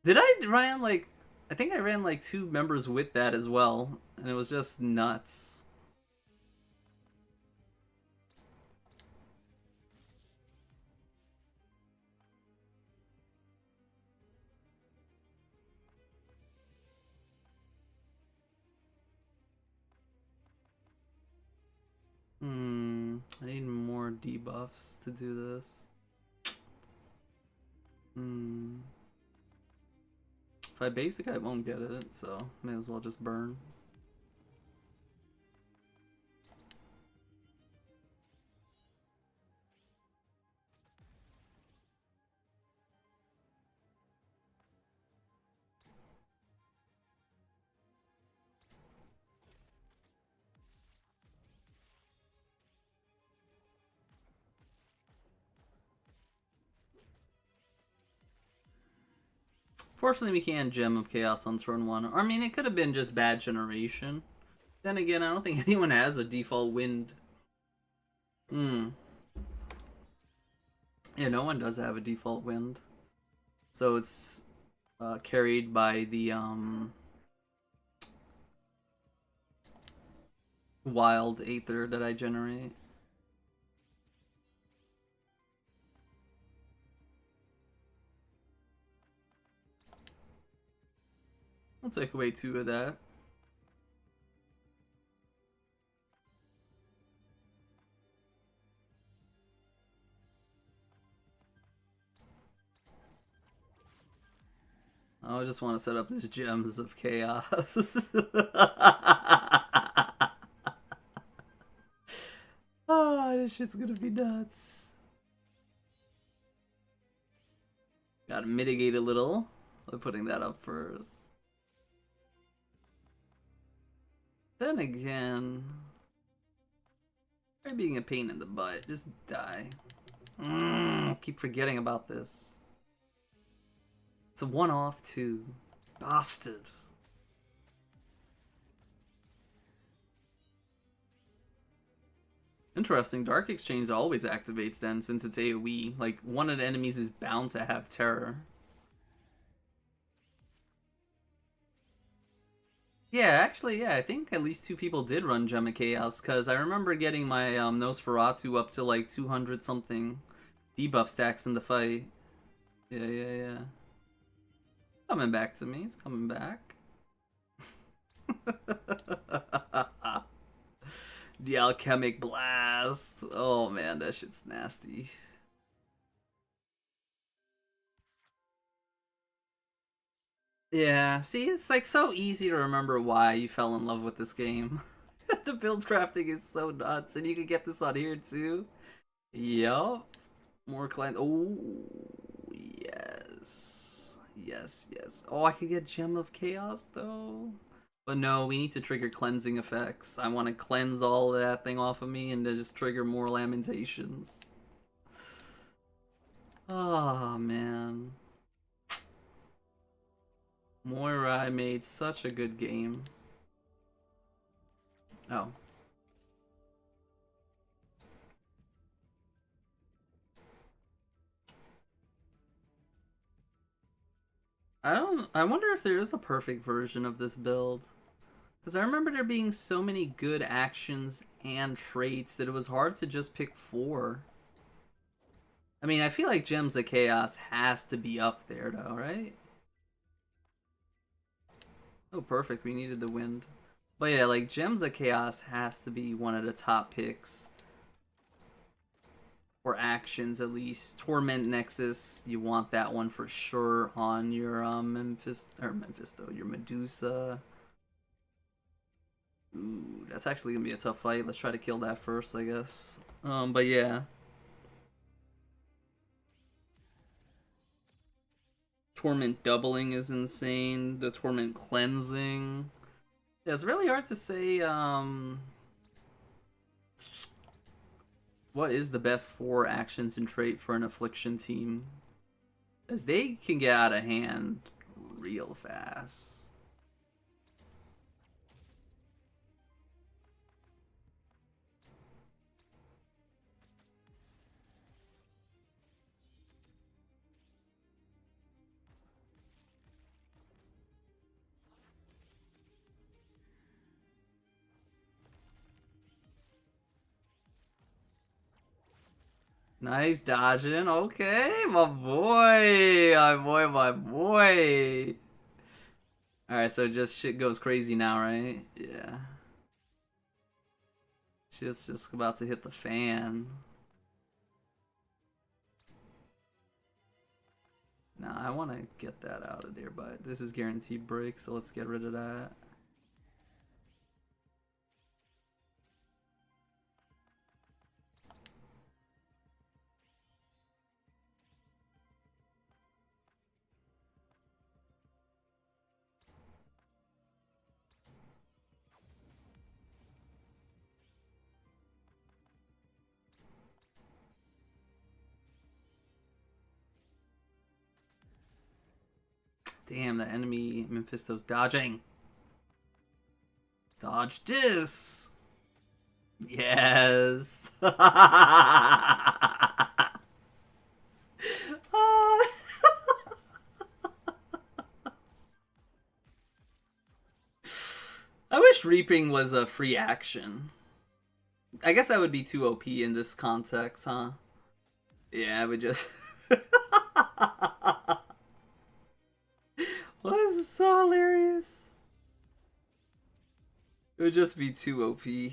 Did I run like... I think I ran like 2 members with that as well, and it was just nuts. I need more debuffs to do this. If I basic, I won't get it, so may as well just burn. Unfortunately, we can't Gem of Chaos on turn 1. I mean, it could have been just bad generation. Then again, I don't think anyone has a default wind. Hmm. Yeah, no one does have a default wind. So it's carried by the wild Aether that I generate. I'll take away 2 of that. I just want to set up these Gems of Chaos. Oh, this shit's gonna be nuts. Gotta mitigate a little by putting that up first. Then again, you're being a pain in the butt. Just die. Keep forgetting about this. It's a one-off too. Bastard. Interesting. Dark Exchange always activates then since it's AoE. Like, one of the enemies is bound to have terror. Yeah, actually, yeah, I think at least 2 people did run Gem of Chaos, because I remember getting my Nosferatu up to like 200 something debuff stacks in the fight. Yeah, yeah, yeah. Coming back to me. It's coming back. The Alchemic Blast. Oh man, that shit's nasty. Yeah, see, it's like so easy to remember why you fell in love with this game. The build crafting is so nuts, and you can get this on here too. Yup. More cleanse. Oh, yes. Yes, yes. Oh, I could get Gem of Chaos though. But no, we need to trigger cleansing effects. I want to cleanse all that thing off of me and to just trigger more Lamentations. Oh, man. Moira made such a good game. Oh. I wonder if there is a perfect version of this build. Because I remember there being so many good actions and traits that it was hard to just pick 4. I mean, I feel like Gems of Chaos has to be up there though, right? Oh, perfect. We needed the wind. But yeah, like, Gems of Chaos has to be one of the top picks. Or actions, at least. Torment Nexus, you want that one for sure on your Mephisto, your Medusa. Ooh, that's actually gonna be a tough fight. Let's try to kill that first, I guess. But yeah. Torment doubling is insane. The Torment cleansing. Yeah, it's really hard to say, what is the best 4 actions and trait for an Affliction team? As they can get out of hand real fast. Nice dodging. Okay, my boy. My boy, my boy. Alright, so just shit goes crazy now, right? Yeah. Shit's just about to hit the fan. Nah, I want to get that out of there, but this is guaranteed break, so let's get rid of that. Damn, the enemy Mephisto's dodging. Dodge this. Yes. I wish reaping was a free action. I guess that would be too OP in this context, huh? Yeah, I would just... Well, this is so hilarious. It would just be too OP. You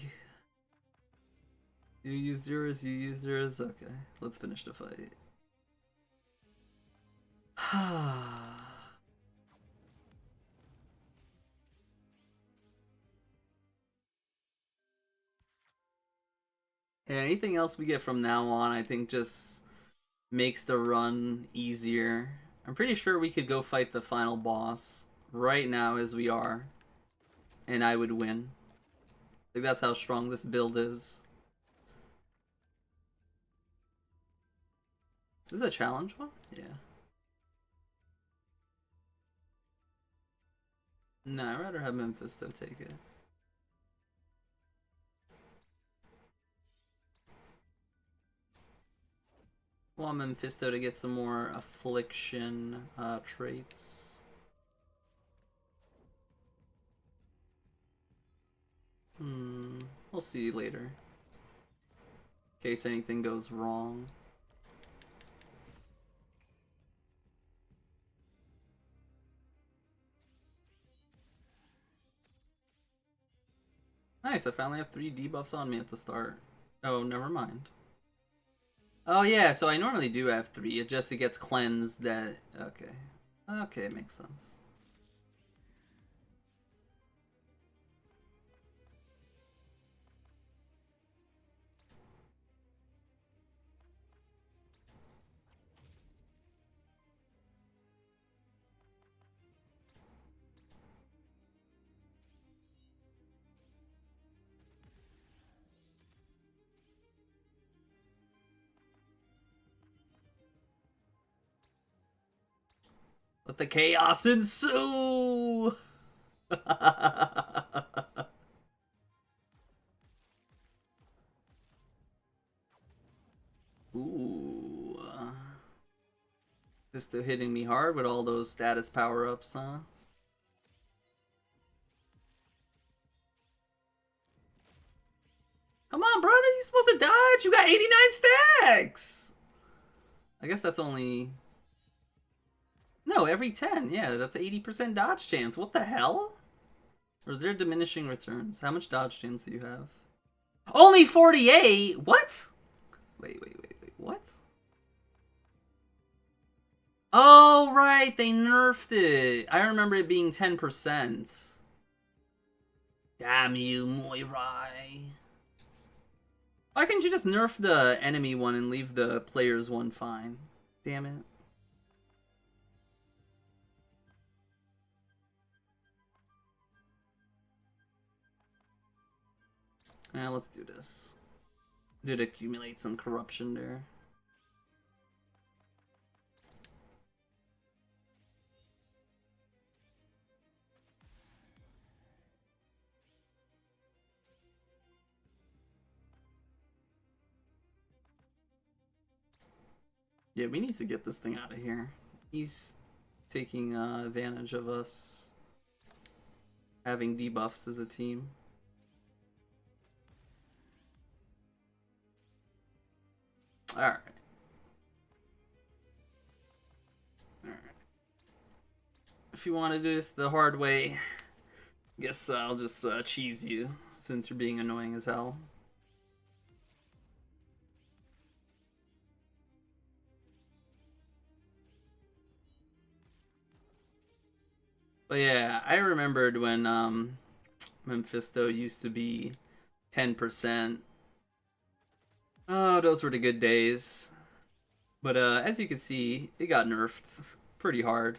used yours, you used yours. Okay, let's finish the fight. Yeah, anything else we get from now on, I think just makes the run easier. I'm pretty sure we could go fight the final boss right now as we are, and I would win. I think that's how strong this build is. Is this a challenge one? Yeah. No, I'd rather have Mephisto take it. I want Mephisto to get some more affliction traits. We'll see later. In case anything goes wrong. Nice, I finally have 3 debuffs on me at the start. Oh, never mind. Oh yeah, so I normally do have 3, it just gets cleansed that... Okay. Okay, it makes sense. Let the chaos ensue! Ooh. Just still hitting me hard with all those status power-ups, huh? Come on, brother, you supposed to dodge? You got 89 stacks! I guess that's only... No, every 10. Yeah, that's 80% dodge chance. What the hell? Or is there diminishing returns? How much dodge chance do you have? Only 48? What? Wait. What? Oh, right. They nerfed it. I remember it being 10%. Damn you, Moirai. Why couldn't you just nerf the enemy one and leave the player's one fine? Damn it. Let's do this. Did accumulate some corruption there. Yeah, we need to get this thing out of here. He's taking advantage of us having debuffs as a team. Alright. If you want to do this the hard way, I guess I'll just cheese you, since you're being annoying as hell. But yeah, I remembered when Mephisto used to be 10%. Oh, those were the good days. But as you can see, it got nerfed pretty hard.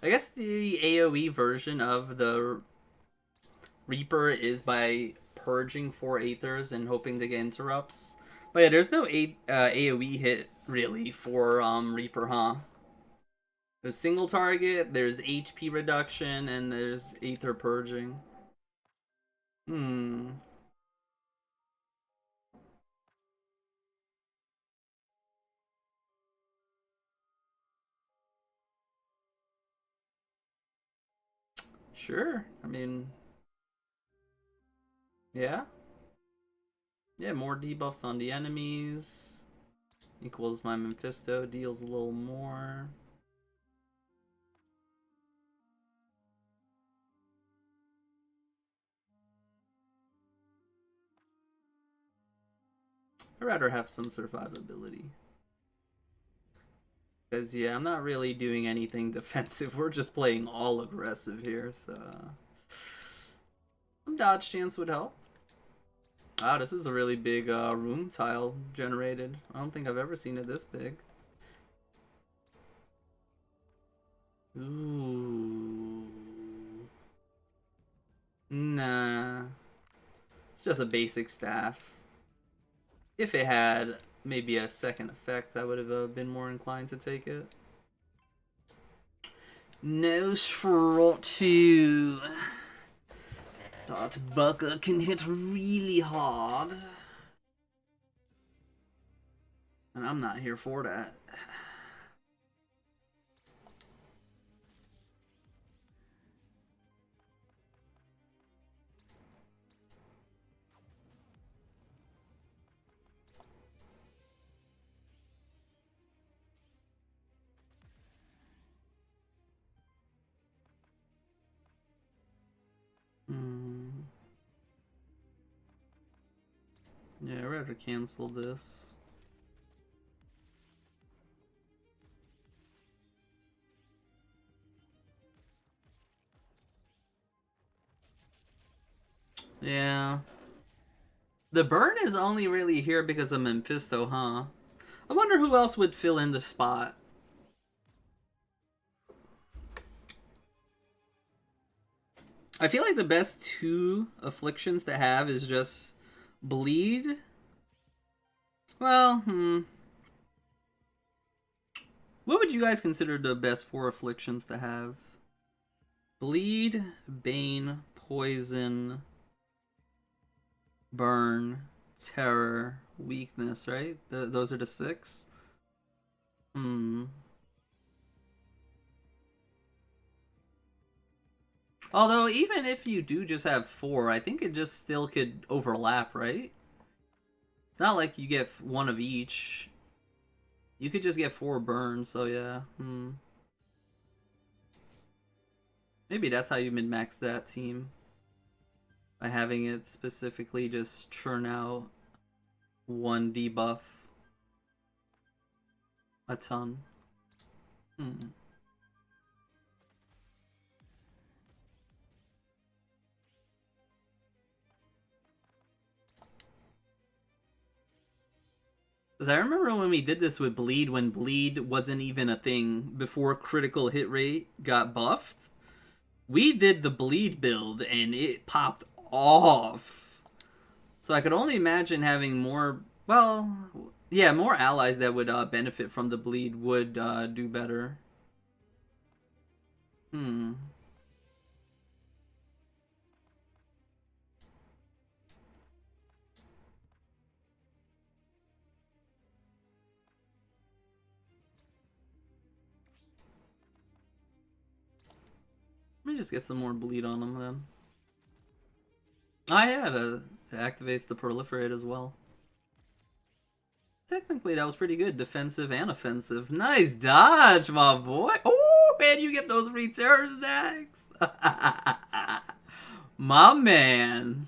I guess the AoE version of the Reaper is by purging 4 Aethers and hoping to get interrupts. But yeah, there's no AoE hit really for Reaper, huh? There's single target, there's HP reduction, and there's Aether purging. Hmm. Sure. I mean, yeah. Yeah, more debuffs on the enemies. Equals my Mephisto, deals a little more. I'd rather have some survivability. Because, yeah, I'm not really doing anything defensive. We're just playing all aggressive here, so... Some dodge chance would help. Ah, this is a really big room tile generated. I don't think I've ever seen it this big. Ooh. Nah. It's just a basic staff. If it had maybe a second effect, I would have been more inclined to take it. Nosferatu. That bugger can hit really hard. And I'm not here for that. Yeah, I'd rather cancel this. Yeah. The burn is only really here because of Mephisto, huh? I wonder who else would fill in the spot. I feel like the best 2 afflictions to have is just bleed. Well, what would you guys consider the best 4 afflictions to have? Bleed, Bane, Poison, Burn, Terror, Weakness, right? Those are the 6? Although, even if you do just have 4, I think it just still could overlap, right? It's not like you get 1 of each. You could just get 4 burns, so yeah. Maybe that's how you min-max that team. By having it specifically just churn out 1 debuff a ton. Because I remember when we did this with Bleed, when Bleed wasn't even a thing, before critical hit rate got buffed. We did the Bleed build and it popped off. So I could only imagine having more, well, yeah, more allies that would benefit from the Bleed would do better. Let me just get some more Bleed on them then. Oh yeah, it activates the Proliferate as well. Technically, that was pretty good. Defensive and offensive. Nice dodge, my boy. Oh, man, you get those return stacks. My man.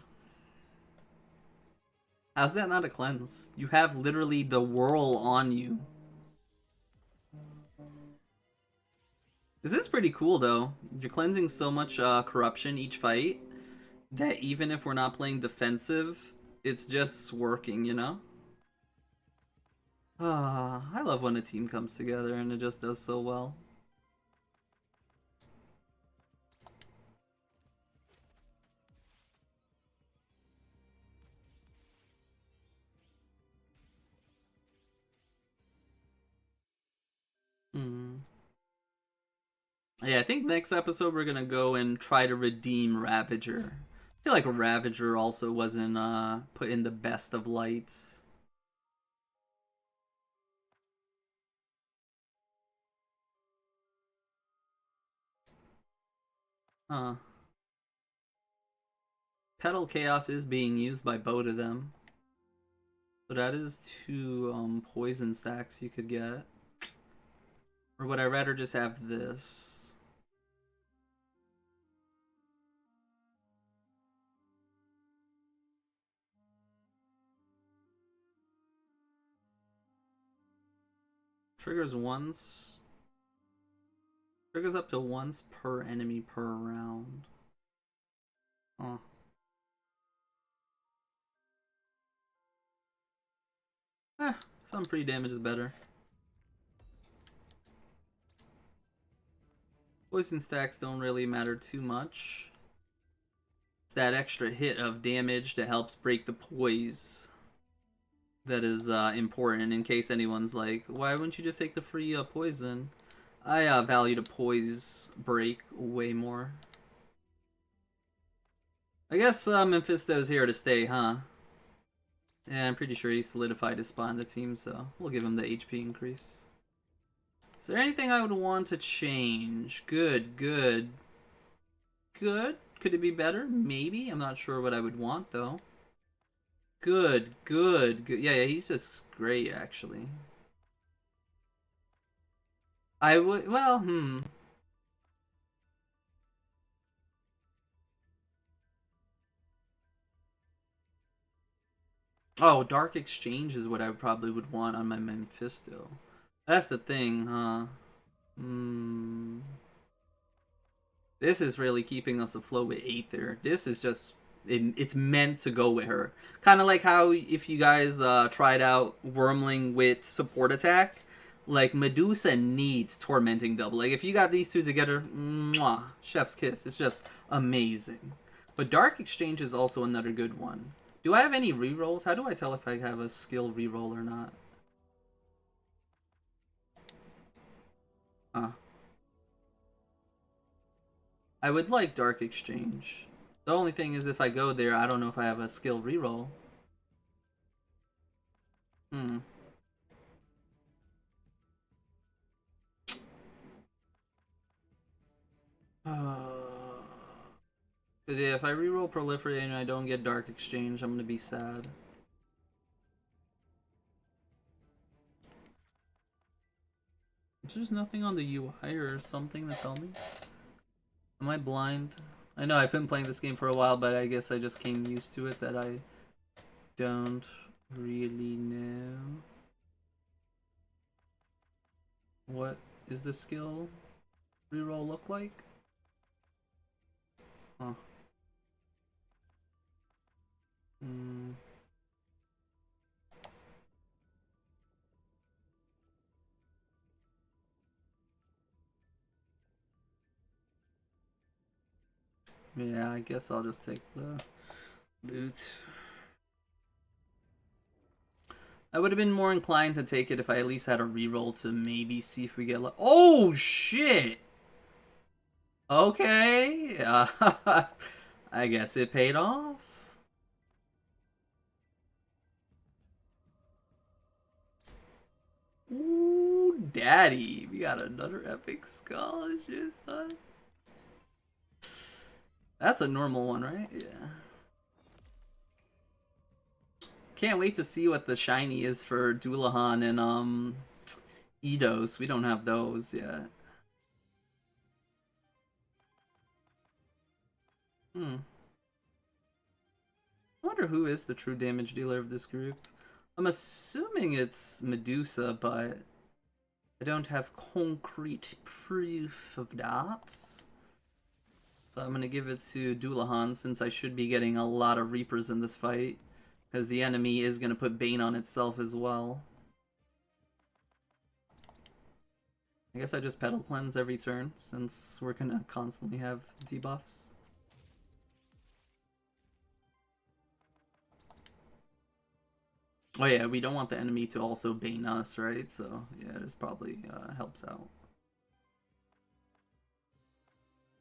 How's that not a cleanse? You have literally the whirl on you. This is pretty cool, though. You're cleansing so much corruption each fight that even if we're not playing defensive, it's just working, you know? Ah, I love when a team comes together and it just does so well. Yeah, I think next episode we're gonna go and try to redeem Ravager. I feel like Ravager also wasn't put in the best of lights. Huh. Petal Chaos is being used by both of them. So that is two poison stacks you could get. Or would I rather just have this? Triggers once. Triggers up to once per enemy per round. Huh. Some pre-damage is better. Poison stacks don't really matter too much. It's that extra hit of damage that helps break the poise that is important in case anyone's like, why wouldn't you just take the free poison? I value the poise break way more. I guess Mephisto's here to stay, huh? Yeah, I'm pretty sure he solidified his spot in the team, so we'll give him the HP increase. Is there anything I would want to change? Good, good. Good? Could it be better? Maybe. I'm not sure what I would want, though. Good, good, good. Yeah, he's just great, actually. I would, well, Oh, Dark Exchange is what I probably would want on my Mephisto. That's the thing, huh? Hmm. This is really keeping us afloat with Aether. This is just it's meant to go with her. Kind of like how if you guys tried out Wormling with support attack, like Medusa needs Tormenting Double. Like if you got these two together, mwah, chef's kiss. It's just amazing. But Dark Exchange is also another good one. Do I have any rerolls? How do I tell if I have a skill reroll or not? Huh. I would like Dark Exchange. The only thing is if I go there, I don't know if I have a skill reroll. Hmm. Because yeah, if I reroll Proliferate and I don't get Dark Exchange, I'm gonna be sad. There's nothing on the UI or something to tell me. Am I blind? I know I've been playing this game for a while, but I guess I just came used to it that I don't really know. What is the skill reroll look like? Huh. Hmm. Yeah, I guess I'll just take the loot. I would have been more inclined to take it if I at least had a reroll to maybe see if we get. Oh shit! Okay, I guess it paid off. Ooh, daddy, we got another epic scholarship, son. That's a normal one, right? Yeah. Can't wait to see what the shiny is for Dullahan and Eidos. We don't have those yet. Hmm. I wonder who is the true damage dealer of this group. I'm assuming it's Medusa, but I don't have concrete proof of that. So I'm going to give it to Dullahan since I should be getting a lot of Reapers in this fight. Because the enemy is going to put Bane on itself as well. I guess I just Petal Cleanse every turn since we're going to constantly have debuffs. Oh yeah, we don't want the enemy to also Bane us, right? So yeah, this probably helps out.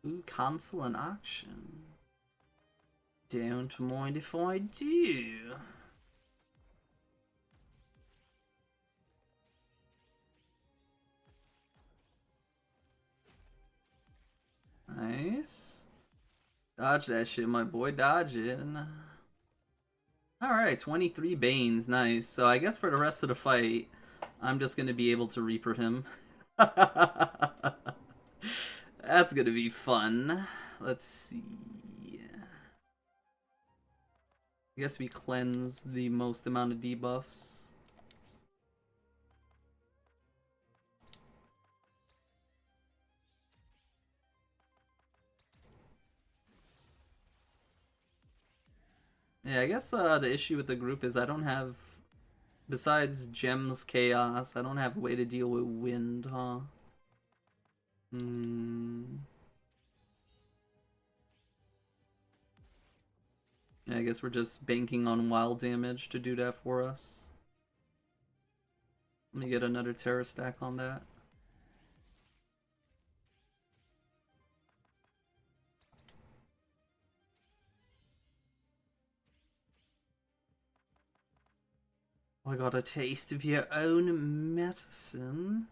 Ooh, cancel an auction. Don't mind if I do. Nice. Dodge that shit, my boy. Dodge it. Alright, 23 Banes. Nice. So I guess for the rest of the fight, I'm just going to be able to Reaper him. That's going to be fun. Let's see. I guess we cleanse the most amount of debuffs. Yeah, I guess the issue with the group is I don't have, besides Gems Chaos, I don't have a way to deal with Wind, huh? Yeah, I guess we're just banking on wild damage to do that for us. Let me get another Terra stack on that. I got a taste of your own medicine.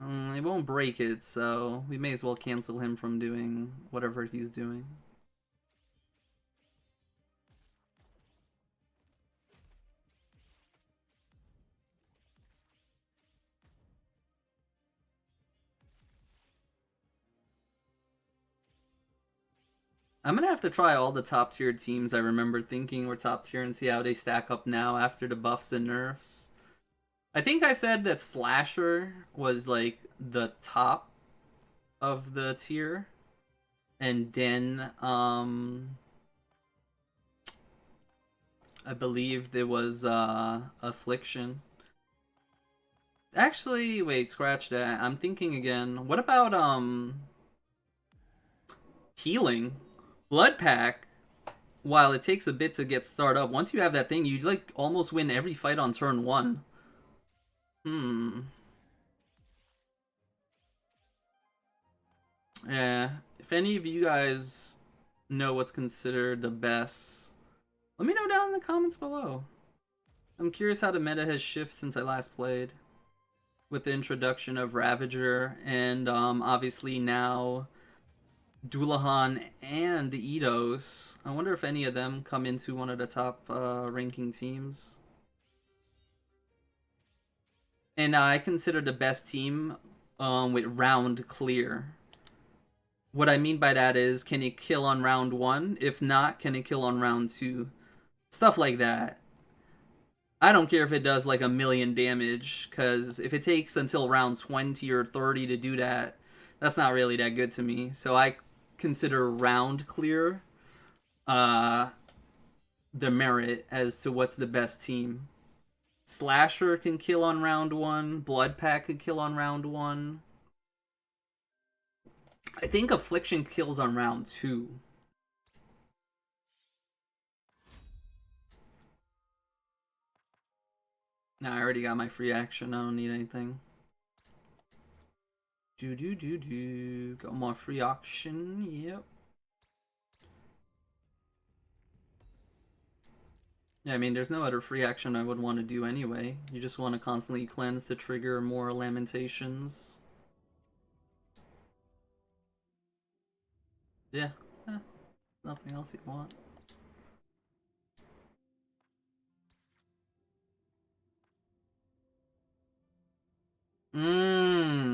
It won't break it, so we may as well cancel him from doing whatever he's doing. I'm gonna have to try all the top tier teams I remember thinking were top tier and see how they stack up now after the buffs and nerfs. I think I said that Slasher was like the top of the tier, and then I believe there was Affliction. Actually, wait, scratch that. I'm thinking again. What about healing? Blood Pack, while it takes a bit to get started up, once you have that thing, you like almost win every fight on turn 1. Yeah, if any of you guys know what's considered the best, let me know down in the comments below. I'm curious how the meta has shifted since I last played, with the introduction of Ravager and obviously now Dullahan and Eidos. I wonder if any of them come into one of the top ranking teams. And I consider the best team with round clear. What I mean by that is, can it kill on round 1? If not, can it kill on round 2? Stuff like that. I don't care if it does like 1,000,000 damage, because if it takes until round 20 or 30 to do that, that's not really that good to me. So I consider round clear the merit as to what's the best team. Slasher can kill on round 1. Blood Pack can kill on round 1. I think Affliction kills on round 2. Nah, I already got my free action. I don't need anything. Got my free action. Yep. Yeah, I mean, there's no other free action I would want to do anyway. You just want to constantly cleanse to trigger more Lamentations. Yeah. Nothing else you want.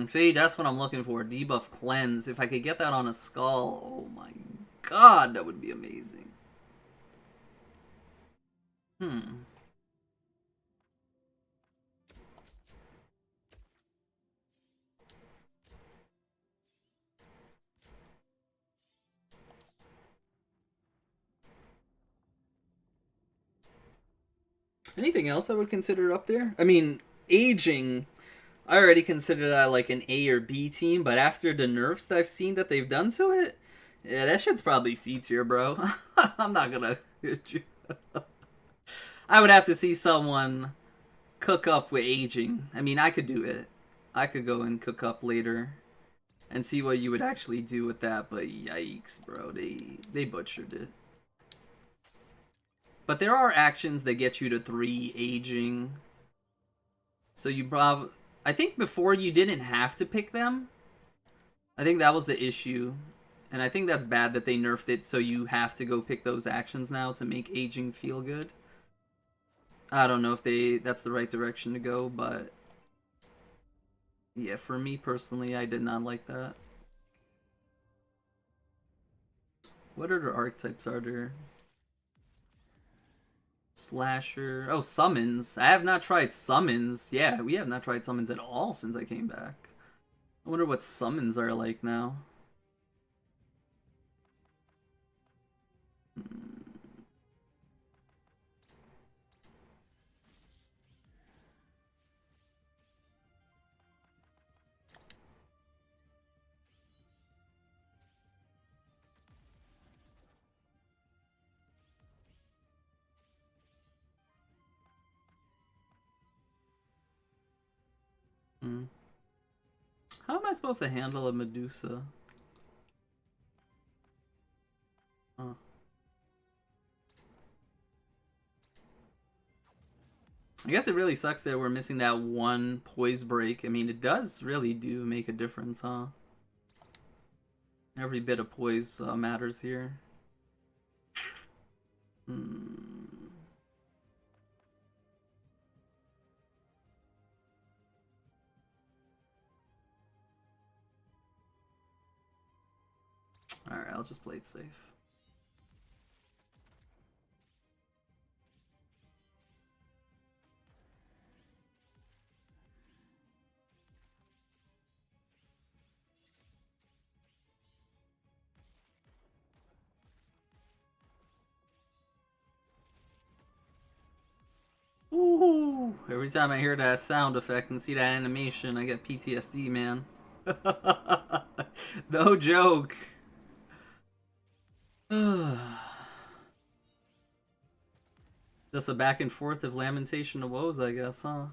See, that's what I'm looking for. Debuff Cleanse. If I could get that on a skull, oh my god, that would be amazing. Anything else I would consider up there? I mean, aging, I already consider that like an A or B team, but after the nerfs that I've seen that they've done to it, yeah, that shit's probably C tier, bro. I'm not gonna. I would have to see someone cook up with aging. I mean, I could do it. I could go and cook up later. and see what you would actually do with that. But yikes, bro, they butchered it. But there are actions that get you to 3 aging. So you probably, I think before you didn't have to pick them. I think that was the issue. And I think that's bad that they nerfed it so you have to go pick those actions now to make aging feel good. I don't know if that's the right direction to go, but yeah, for me personally, I did not like that. What other archetypes are there? Slasher. Oh, summons. I have not tried summons. Yeah, we have not tried summons at all since I came back. I wonder what summons are like now. How am I supposed to handle a Medusa? Huh. I guess it really sucks that we're missing that one poise break. I mean, it does really do make a difference, huh? Every bit of poise matters here. Alright, I'll just play it safe. Ooh, every time I hear that sound effect and see that animation, I get PTSD, man. No joke. Just a back and forth of lamentation of woes, I guess, huh?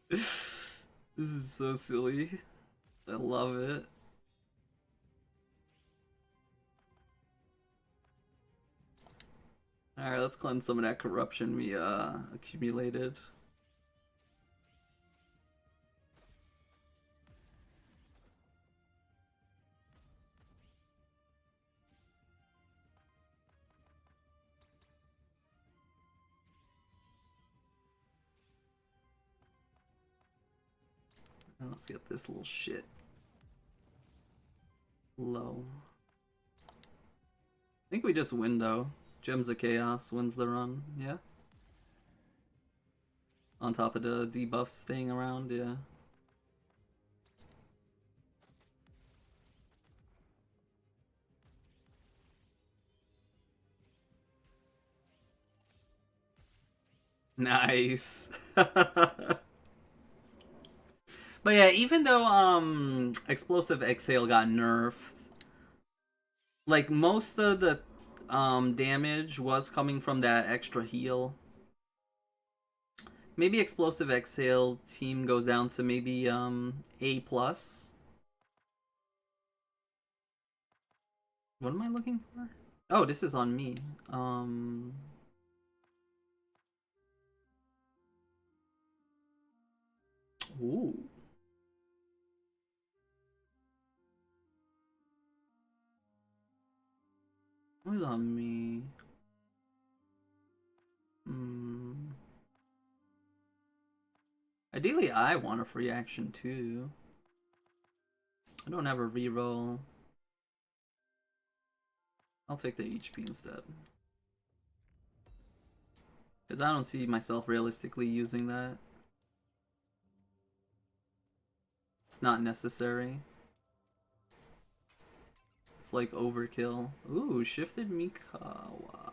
This is so silly. I love it. Alright, let's cleanse some of that corruption we accumulated. And let's get this little shit low. I think we just window. Gems of Chaos wins the run, yeah? On top of the debuffs staying around, yeah. Nice. But yeah, even though Explosive Exhale got nerfed, like most of the damage was coming from that extra heal. Maybe Explosive Exhale team goes down to maybe A+. What am I looking for? Oh, this is on me. Ooh. What is on me? Ideally, I want a free action too. I don't have a reroll. I'll take the HP instead. Because I don't see myself realistically using that. It's not necessary. It's like overkill. Ooh, shifted Mikawa.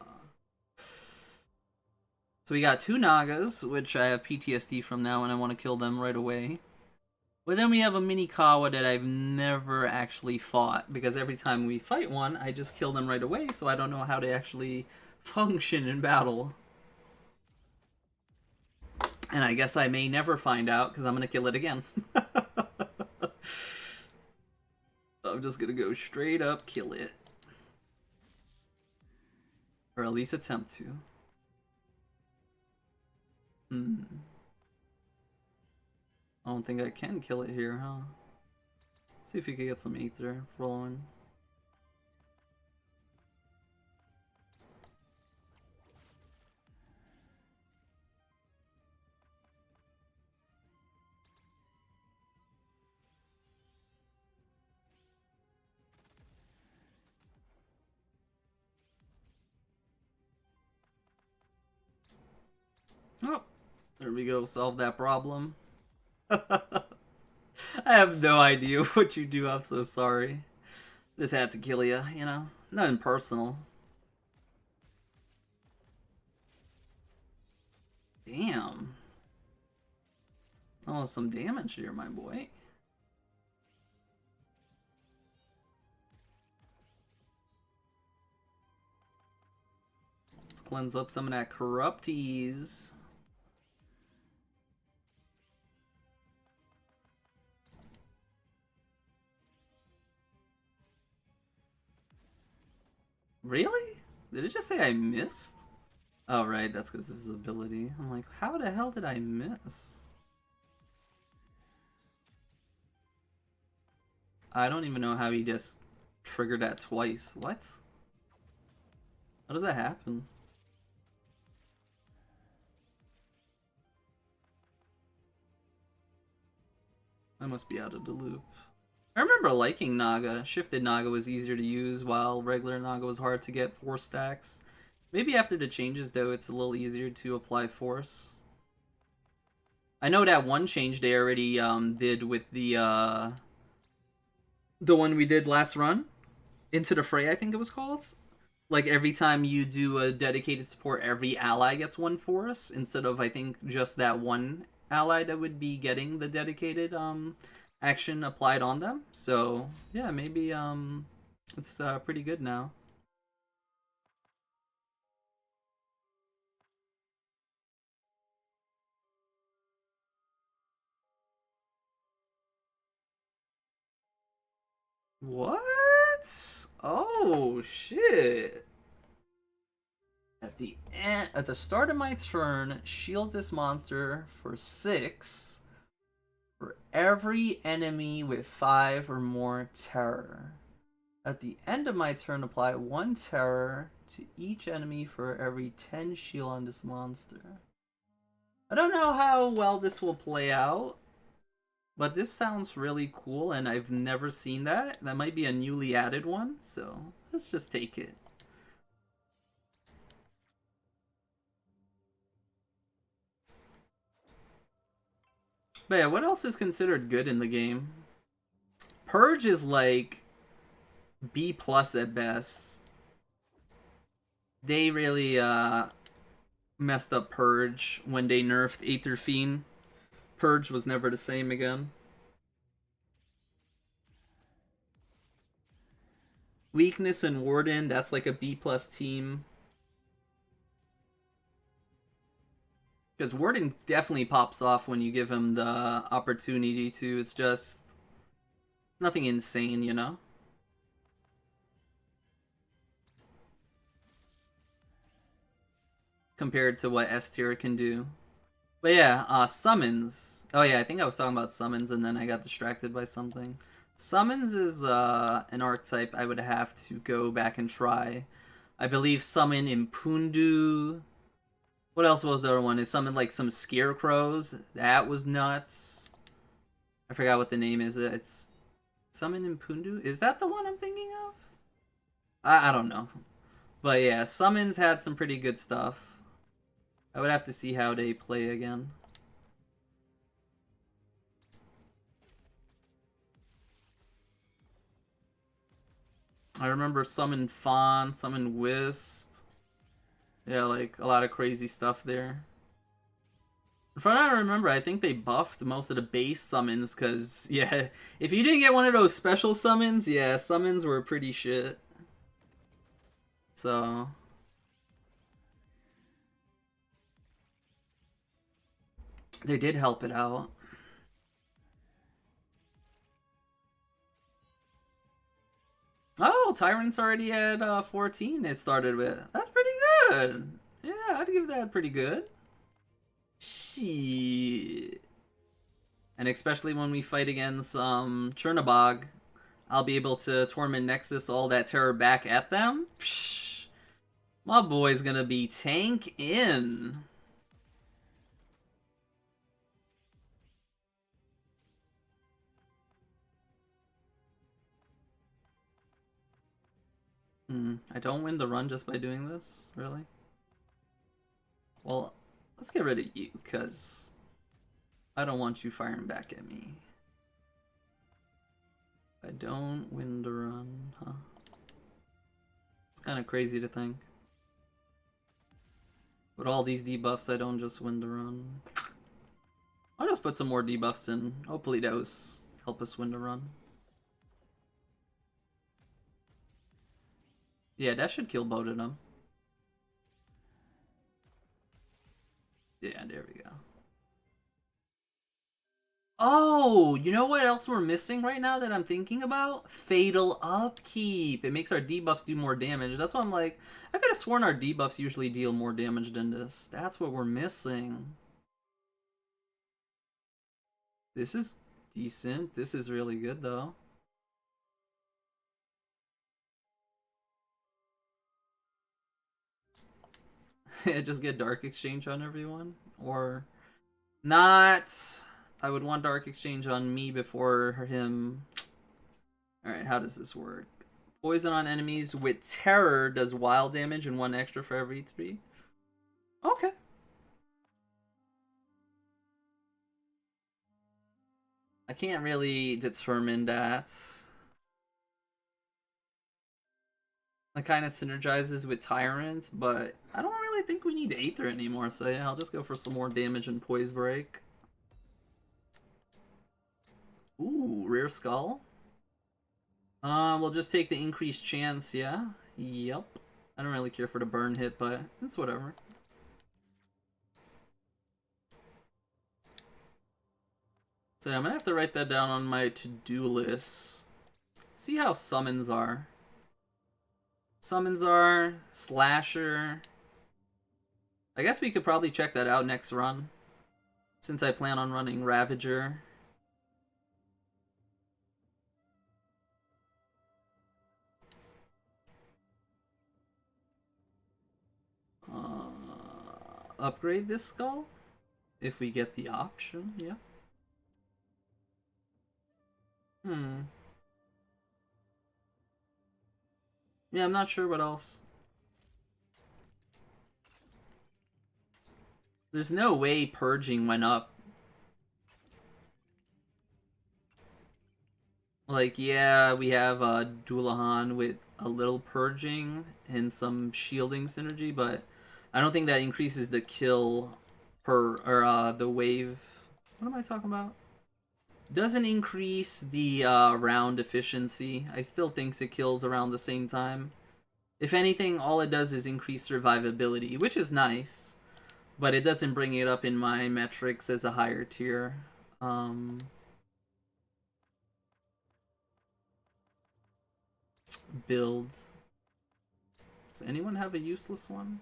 So we got 2 Nagas, which I have PTSD from now and I want to kill them right away. But then we have a mini Kawa that I've never actually fought, because every time we fight one, I just kill them right away, so I don't know how to actually function in battle. And I guess I may never find out because I'm gonna kill it again. I'm just gonna go straight up kill it. Or at least attempt to. I don't think I can kill it here, huh? See if we can get some Aether flowing. Oh, there we go. Solve that problem. I have no idea what you do. I'm so sorry. Just had to kill you, you know? Nothing personal. Damn. Oh, some damage here, my boy. Let's cleanse up some of that corrupties. Really? Did it just say I missed? Oh, right, that's because of his ability. I'm like, how the hell did I miss? I don't even know how he just triggered that twice. What? How does that happen? I must be out of the loop. I remember liking Naga. Shifted Naga was easier to use, while regular Naga was hard to get 4 stacks. Maybe after the changes, though, it's a little easier to apply force. I know that one change they already did with the one we did last run. Into the Fray, I think it was called. Like, every time you do a dedicated support, every ally gets 1 force, instead of, I think, just that one ally that would be getting the dedicated action applied on them. So yeah, maybe it's pretty good now. What? Oh shit. At the start of my turn, shield this monster for 6 for every enemy with 5 or more terror. At the end of my turn, apply 1 terror to each enemy for every 10 shield on this monster. I don't know how well this will play out, but this sounds really cool, and I've never seen that. That might be a newly added one, so let's just take it. But yeah, what else is considered good in the game? Purge is like B+ at best. They really messed up Purge when they nerfed Aether Fiend. Purge was never the same again. Weakness and Warden, that's like a B+ team. Because Warden definitely pops off when you give him the opportunity to. It's just nothing insane, you know? Compared to what S tier can do. But yeah, summons. Oh yeah, I think I was talking about summons and then I got distracted by something. Summons is an archetype I would have to go back and try. I believe summon Impundu. What else was the other one? Is summon like some scarecrows. That was nuts. I forgot what the name is. It's summon Impundu. Is that the one I'm thinking of? I don't know. But yeah, summons had some pretty good stuff. I would have to see how they play again. I remember summon Fawn, summon Wisp. Yeah, like a lot of crazy stuff there. From what I remember, I think they buffed most of the base summons because, yeah, if you didn't get one of those special summons, yeah, summons were pretty shit. So, They did help it out. Oh, Tyrant's already at 14 it started with. That's pretty good. Yeah, I'd give that pretty good. Shit. And especially when we fight against Chernobog, I'll be able to Torment Nexus all that terror back at them. Psh, my boy's gonna be tank in. I don't win the run just by doing this? Really? Well, let's get rid of you, because I don't want you firing back at me. I don't win the run, huh? It's kind of crazy to think. With all these debuffs, I don't just win the run. I'll just put some more debuffs in. Hopefully those help us win the run. Yeah, that should kill both of them. Yeah, there we go. Oh, you know what else we're missing right now that I'm thinking about? Fatal Upkeep. It makes our debuffs do more damage. That's why I'm like, I could have sworn our debuffs usually deal more damage than this. That's what we're missing. This is decent. This is really good, though. Just get Dark Exchange on everyone? Or not. I would want Dark Exchange on me before him. Alright, how does this work? Poison on enemies with terror does wild damage and 1 extra for every 3. Okay. I can't really determine that. It kind of synergizes with Tyrant, but I don't really think we need Aether anymore, so yeah, I'll just go for some more damage and Poise Break. Ooh, Rare Skull. We'll just take the increased chance, yeah? Yep. I don't really care for the burn hit, but it's whatever. So yeah, I'm gonna have to write that down on my to-do list. See how summons are. Summons are, Slasher. I guess we could probably check that out next run, since I plan on running Ravager. Upgrade this skull? If we get the option, yeah. Yeah, I'm not sure what else. There's no way purging went up. Like, yeah, we have Dullahan with a little purging and some shielding synergy, but I don't think that increases the kill per, or the wave. What am I talking about? Doesn't increase the round efficiency. I still think it kills around the same time. If anything, all it does is increase survivability, which is nice, but it doesn't bring it up in my metrics as a higher tier. Build. Does anyone have a useless one?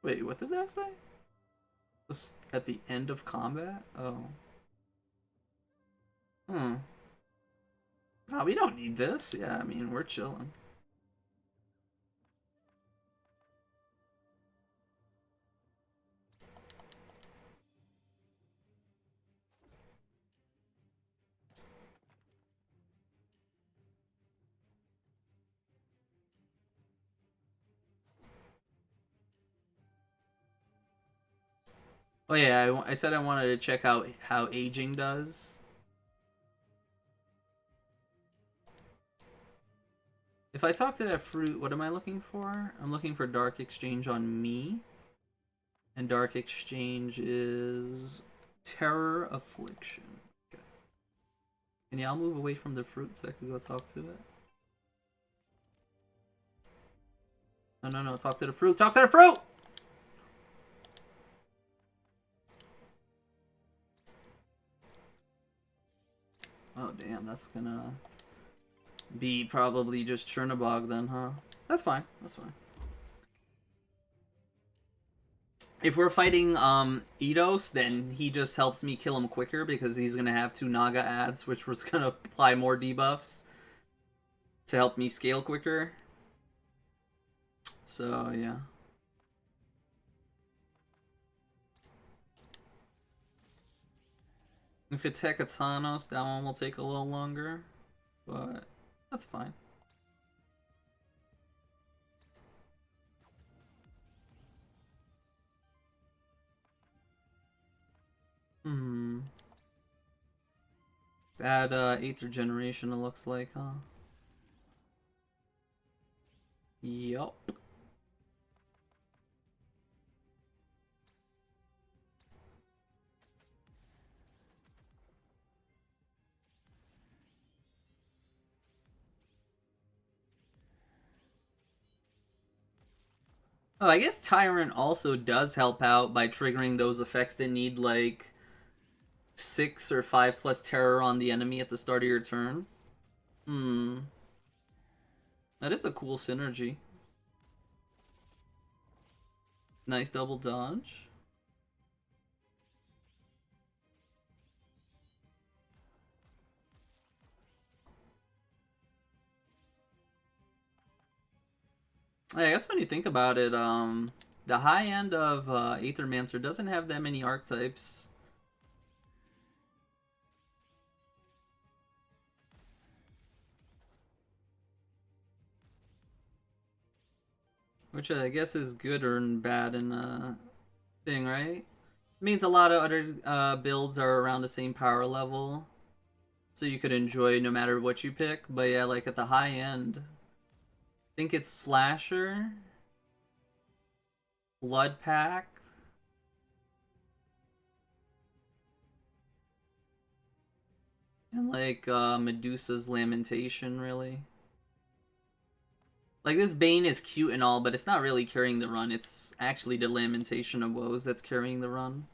Wait, what did that say? Just at the end of combat? Oh. No, we don't need this. Yeah, I mean, we're chilling. Oh yeah, I said I wanted to check out how aging does. If I talk to that fruit, what am I looking for? I'm looking for Dark Exchange on me. And Dark Exchange is Terror Affliction. Okay. And yeah, I'll move away from the fruit so I can go talk to it. No, no, no. Talk to the fruit. Talk to the fruit! Oh, damn. That's gonna be probably just Chernobog then, huh? That's fine. That's fine. If we're fighting Eidos, then he just helps me kill him quicker because he's gonna have 2 Naga ads, which was gonna apply more debuffs to help me scale quicker. So yeah. If it's Hecatanos, that one will take a little longer, but that's fine. Bad Aether generation, it looks like, huh? Yup. Oh, I guess Tyrant also does help out by triggering those effects that need, like, 6 or 5 plus terror on the enemy at the start of your turn. That is a cool synergy. Nice double dodge. I guess when you think about it, the high end of Aethermancer doesn't have that many archetypes. Which I guess is good or bad in a thing, right? It means a lot of other builds are around the same power level. So you could enjoy no matter what you pick. But yeah, like at the high end, I think it's Slasher, Blood Pact, and like Medusa's Lamentation, really. Like, this Bane is cute and all, but it's not really carrying the run. It's actually the Lamentation of Woes that's carrying the run.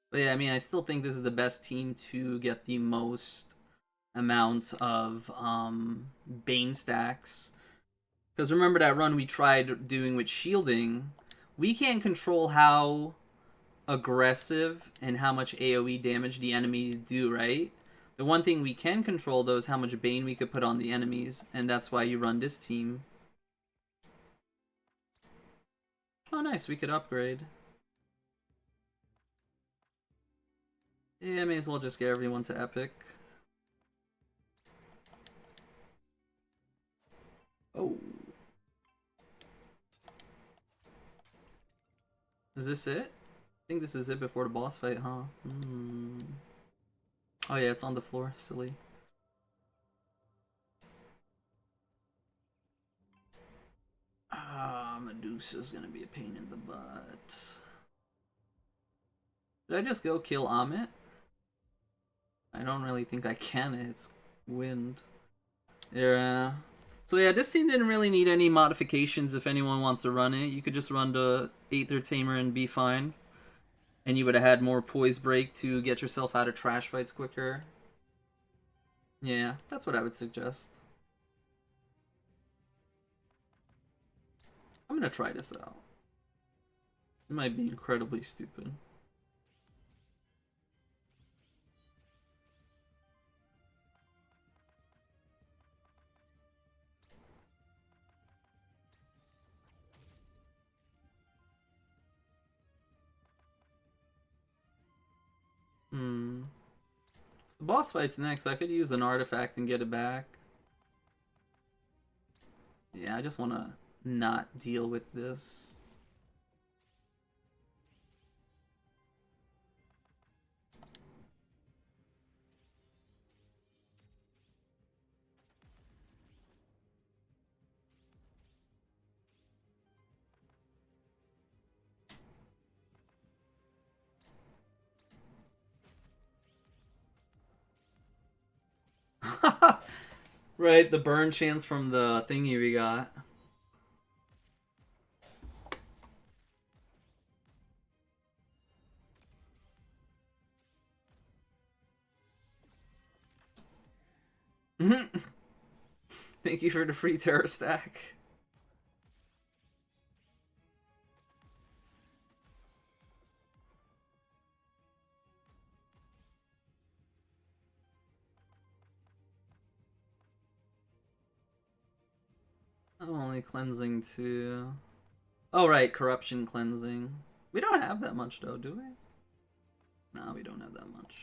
But yeah, I mean, I still think this is the best team to get the most amount of Bane stacks. Because remember that run we tried doing with shielding? We can't control how aggressive and how much AoE damage the enemies do, right? The one thing we can control, though, is how much Bane we could put on the enemies, and that's why you run this team. Oh, nice, we could upgrade. Yeah, may as well just get everyone to Epic. Oh. Is this it? I think this is it before the boss fight, huh? Oh yeah, it's on the floor. Silly. Medusa's gonna be a pain in the butt. Did I just go kill Amit? I don't really think I can. It's wind. Yeah. So yeah, this team didn't really need any modifications if anyone wants to run it. You could just run the Aether Tamer and be fine. And you would have had more poise break to get yourself out of trash fights quicker. Yeah, that's what I would suggest. I'm gonna try this out. It might be incredibly stupid. The boss fight's next. I could use an artifact and get it back. Yeah, I just want to not deal with this. Right, the burn chance from the thingy we got. Thank you for the free terror stack. I'm only cleansing 2. Oh, right, corruption cleansing. We don't have that much, though, do we? No, we don't have that much.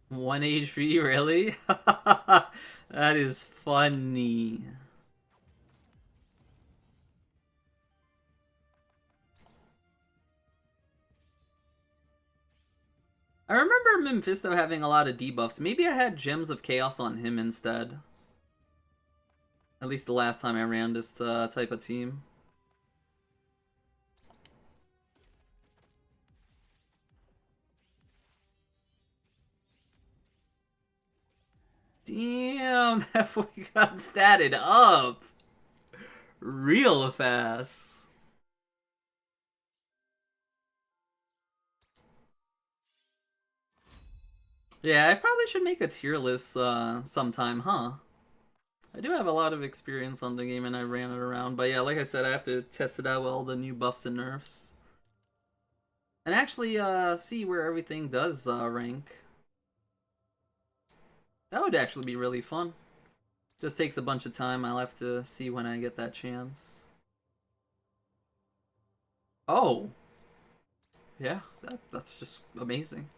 One HP, really? That is funny. I remember Mephisto having a lot of debuffs. Maybe I had Gems of Chaos on him instead. At least the last time I ran this type of team. Damn, that boy got statted up real fast. Yeah, I probably should make a tier list sometime, huh? I do have a lot of experience on the game and I ran it around, but yeah, like I said, I have to test it out with all the new buffs and nerfs. And actually see where everything does rank. That would actually be really fun. Just takes a bunch of time. I'll have to see when I get that chance. Oh, yeah, that's just amazing.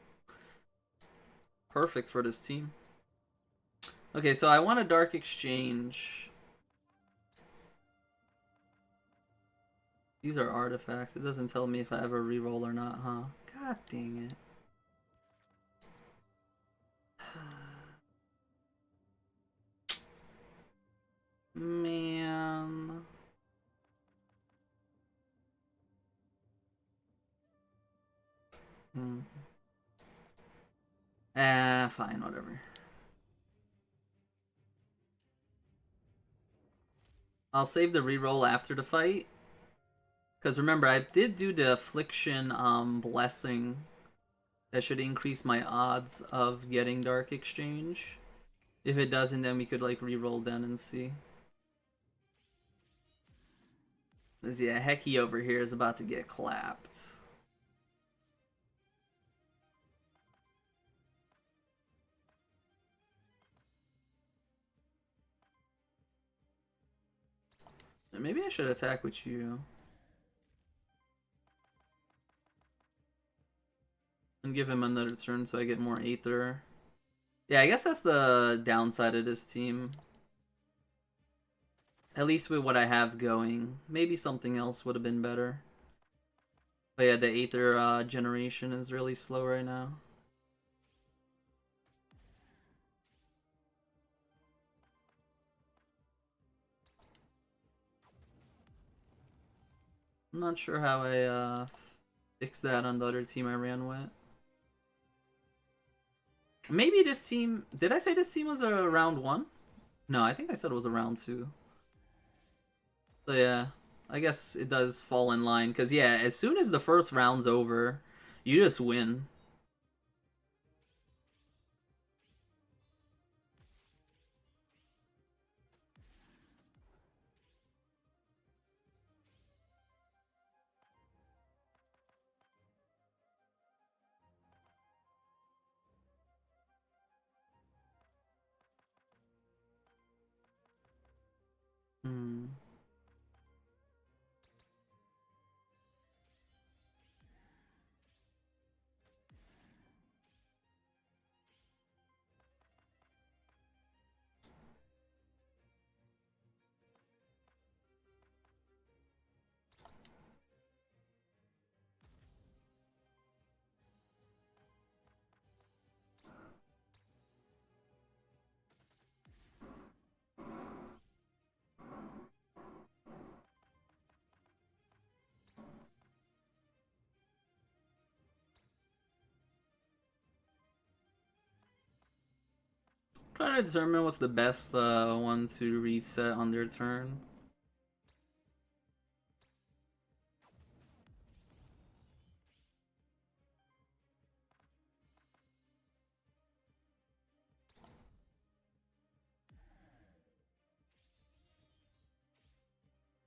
Perfect for this team. Okay, so I want a Dark Exchange. These are artifacts. It doesn't tell me if I have a reroll or not, huh? God dang it. Man. Fine, whatever. I'll save the reroll after the fight. Because remember, I did do the Affliction Blessing. That should increase my odds of getting Dark Exchange. If it doesn't, then we could like reroll then and see. Because yeah, Hecky over here is about to get clapped. Maybe I should attack with you. And give him another turn so I get more Aether. Yeah, I guess that's the downside of this team. At least with what I have going. Maybe something else would have been better. But yeah, the Aether generation is really slow right now. I'm not sure how I fixed that on the other team I ran with. Maybe this team... Did I say this team was a round 1? No, I think I said it was a round 2. So yeah, I guess it does fall in line. Because yeah, as soon as the first round's over, you just win. Hmm. Trying to determine what's the best one to reset on their turn.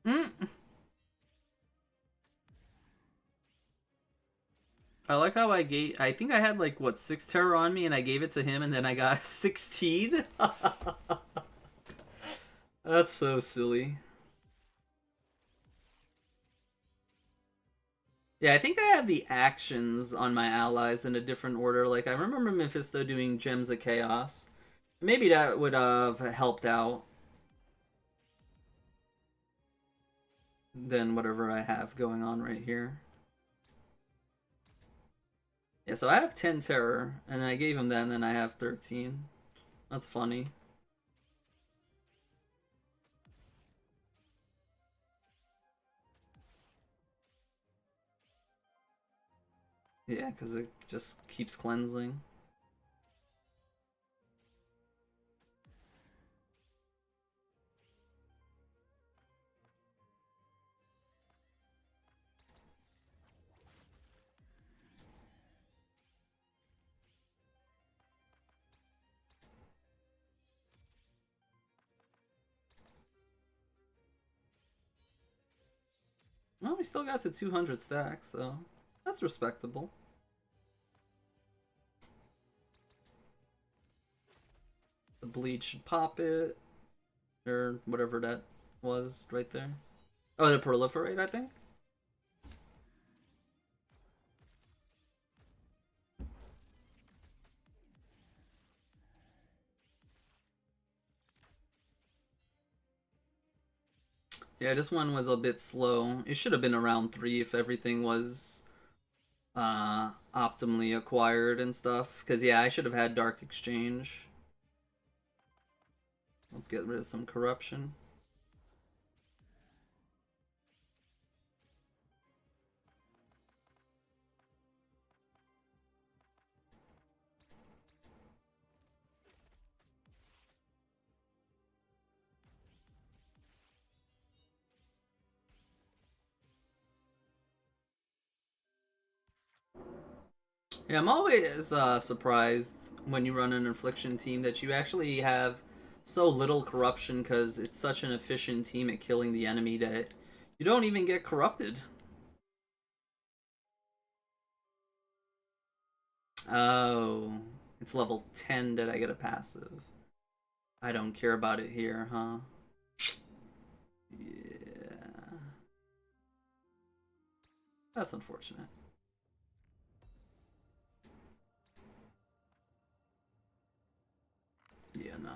Mm. I like how I think I had like what 6 terror on me and I gave it to him and then I got 16. That's so silly. Yeah, I think I had the actions on my allies in a different order. Like I remember Mephisto doing Gems of Chaos. Maybe that would have helped out than whatever I have going on right here. Yeah, so I have 10 terror, and then I gave him that, and then I have 13. That's funny. Yeah, because it just keeps cleansing. Well, we still got to 200 stacks, so that's respectable. The bleach should pop it, or whatever that was right there. Oh, the proliferate, I think. Yeah, this one was a bit slow. It should have been around 3 if everything was optimally acquired and stuff. Because, yeah, I should have had Dark Exchange. Let's get rid of some corruption. Yeah, I'm always surprised when you run an Infliction team that you actually have so little corruption because it's such an efficient team at killing the enemy that you don't even get corrupted. Oh, it's level 10 that I get a passive. I don't care about it here, huh? Yeah. That's unfortunate. Yeah, nah.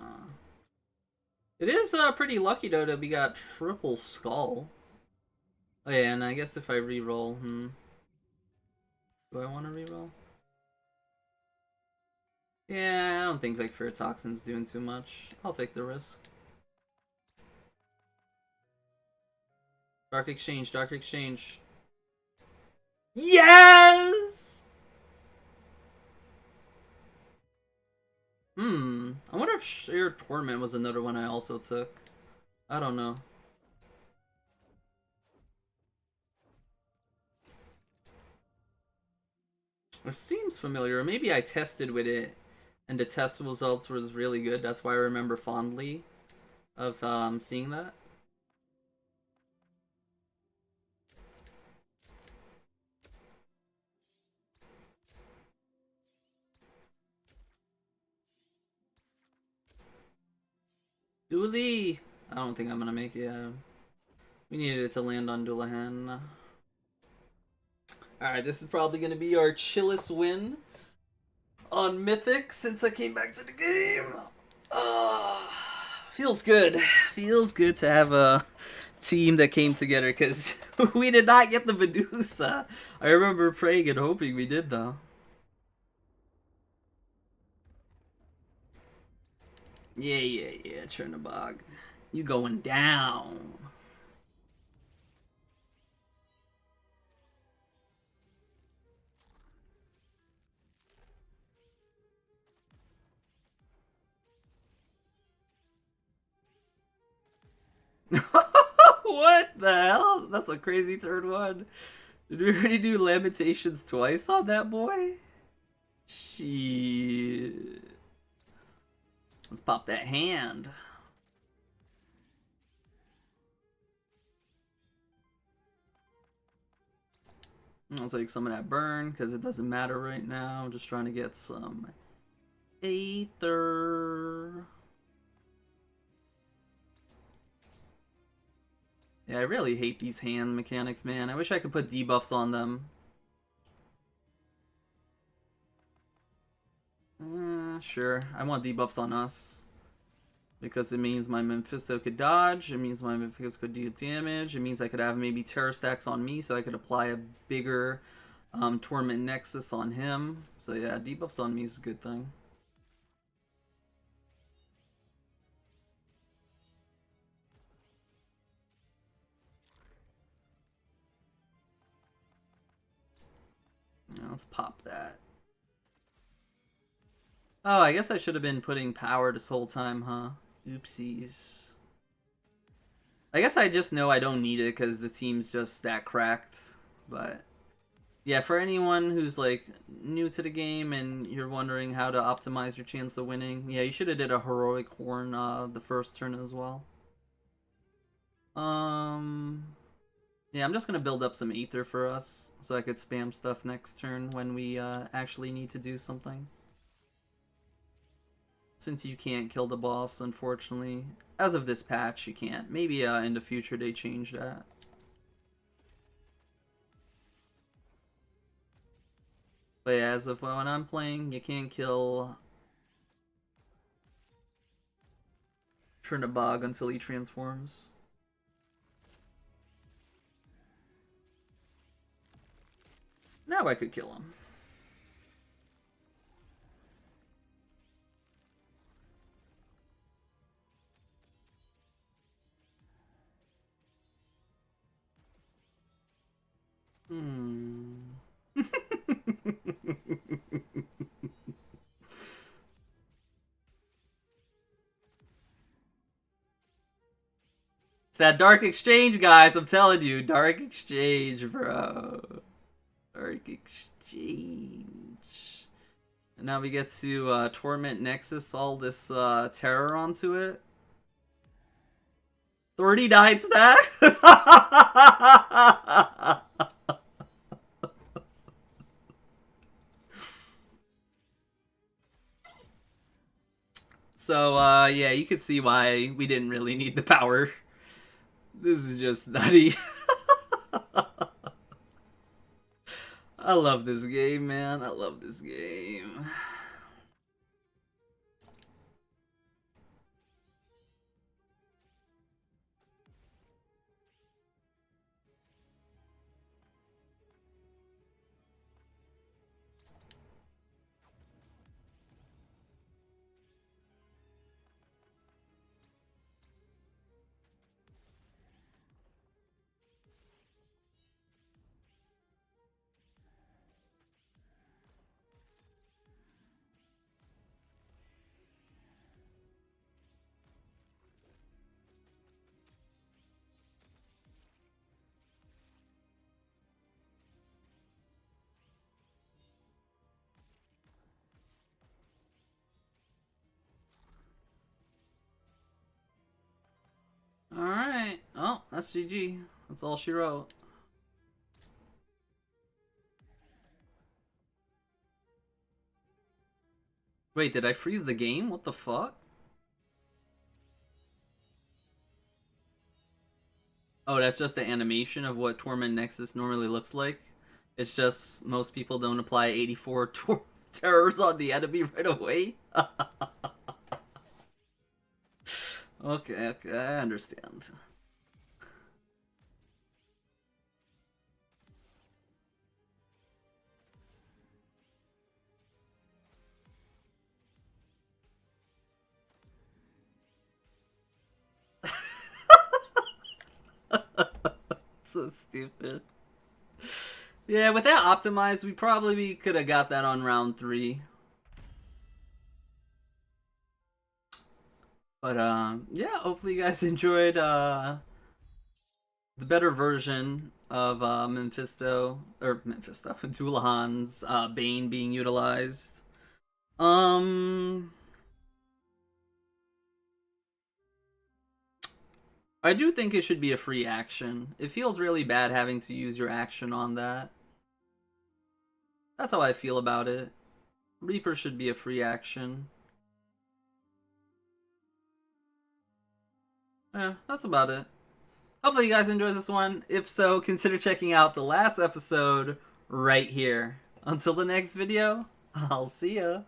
It is pretty lucky though that we got triple skull. Oh yeah, and I guess if I re-roll, do I want to re-roll? Yeah, I don't think like Fear doing too much. I'll take the risk. Dark Exchange, Dark Exchange. Yes! I wonder if Sheer Torment was another one I also took. I don't know. It seems familiar. Maybe I tested with it and the test results was really good. That's why I remember fondly of seeing that. Dooley! I don't think I'm gonna make it. We needed it to land on Dullahan. Alright, this is probably gonna be our chillest win on Mythic since I came back to the game. Feels good. Feels good to have a team that came together because we did not get the Medusa. I remember praying and hoping we did though. Yeah, Chernobog. You going down. What the hell? That's a crazy turn one. Did we already do Lamentations twice on that boy? Shit. Let's pop that hand. I'll take some of that burn because it doesn't matter right now. I'm just trying to get some Aether. Yeah, I really hate these hand mechanics, man. I wish I could put debuffs on them. Sure. I want debuffs on us. Because it means my Mephisto could dodge, it means my Mephisto could deal damage, it means I could have maybe Terror Stacks on me so I could apply a bigger Torment Nexus on him. So yeah, debuffs on me is a good thing. Now let's pop that. Oh, I guess I should have been putting power this whole time, huh? Oopsies. I guess I just know I don't need it because the team's just that cracked. But yeah, for anyone who's like new to the game and you're wondering how to optimize your chance of winning, yeah, you should have did a heroic horn the first turn as well. Yeah, I'm just gonna build up some Aether for us so I could spam stuff next turn when we actually need to do something. Since you can't kill the boss, unfortunately. As of this patch, you can't. Maybe in the future they change that. But yeah, as of when I'm playing, you can't kill Trinabog until he transforms. Now I could kill him. It's that Dark Exchange, guys. I'm telling you. Dark Exchange, bro. Dark Exchange. And now we get to Torment Nexus all this terror onto it. 39 stack? So, yeah, you can see why we didn't really need the power. This is just nutty. I love this game, man. I love this game. Alright. Oh, that's GG. That's all she wrote. Wait, did I freeze the game? What the fuck? Oh, that's just the animation of what Torment Nexus normally looks like. It's just most people don't apply 84 terrors on the enemy right away. Okay, I understand. So stupid. Yeah, with that optimized, we probably could have got that on round 3. But yeah, hopefully you guys enjoyed the better version of Dullahan's Bane being utilized. I do think it should be a free action. It feels really bad having to use your action on that. That's how I feel about it. Reaper should be a free action. Yeah, that's about it. Hopefully you guys enjoyed this one. If so, consider checking out the last episode right here. Until the next video, I'll see ya.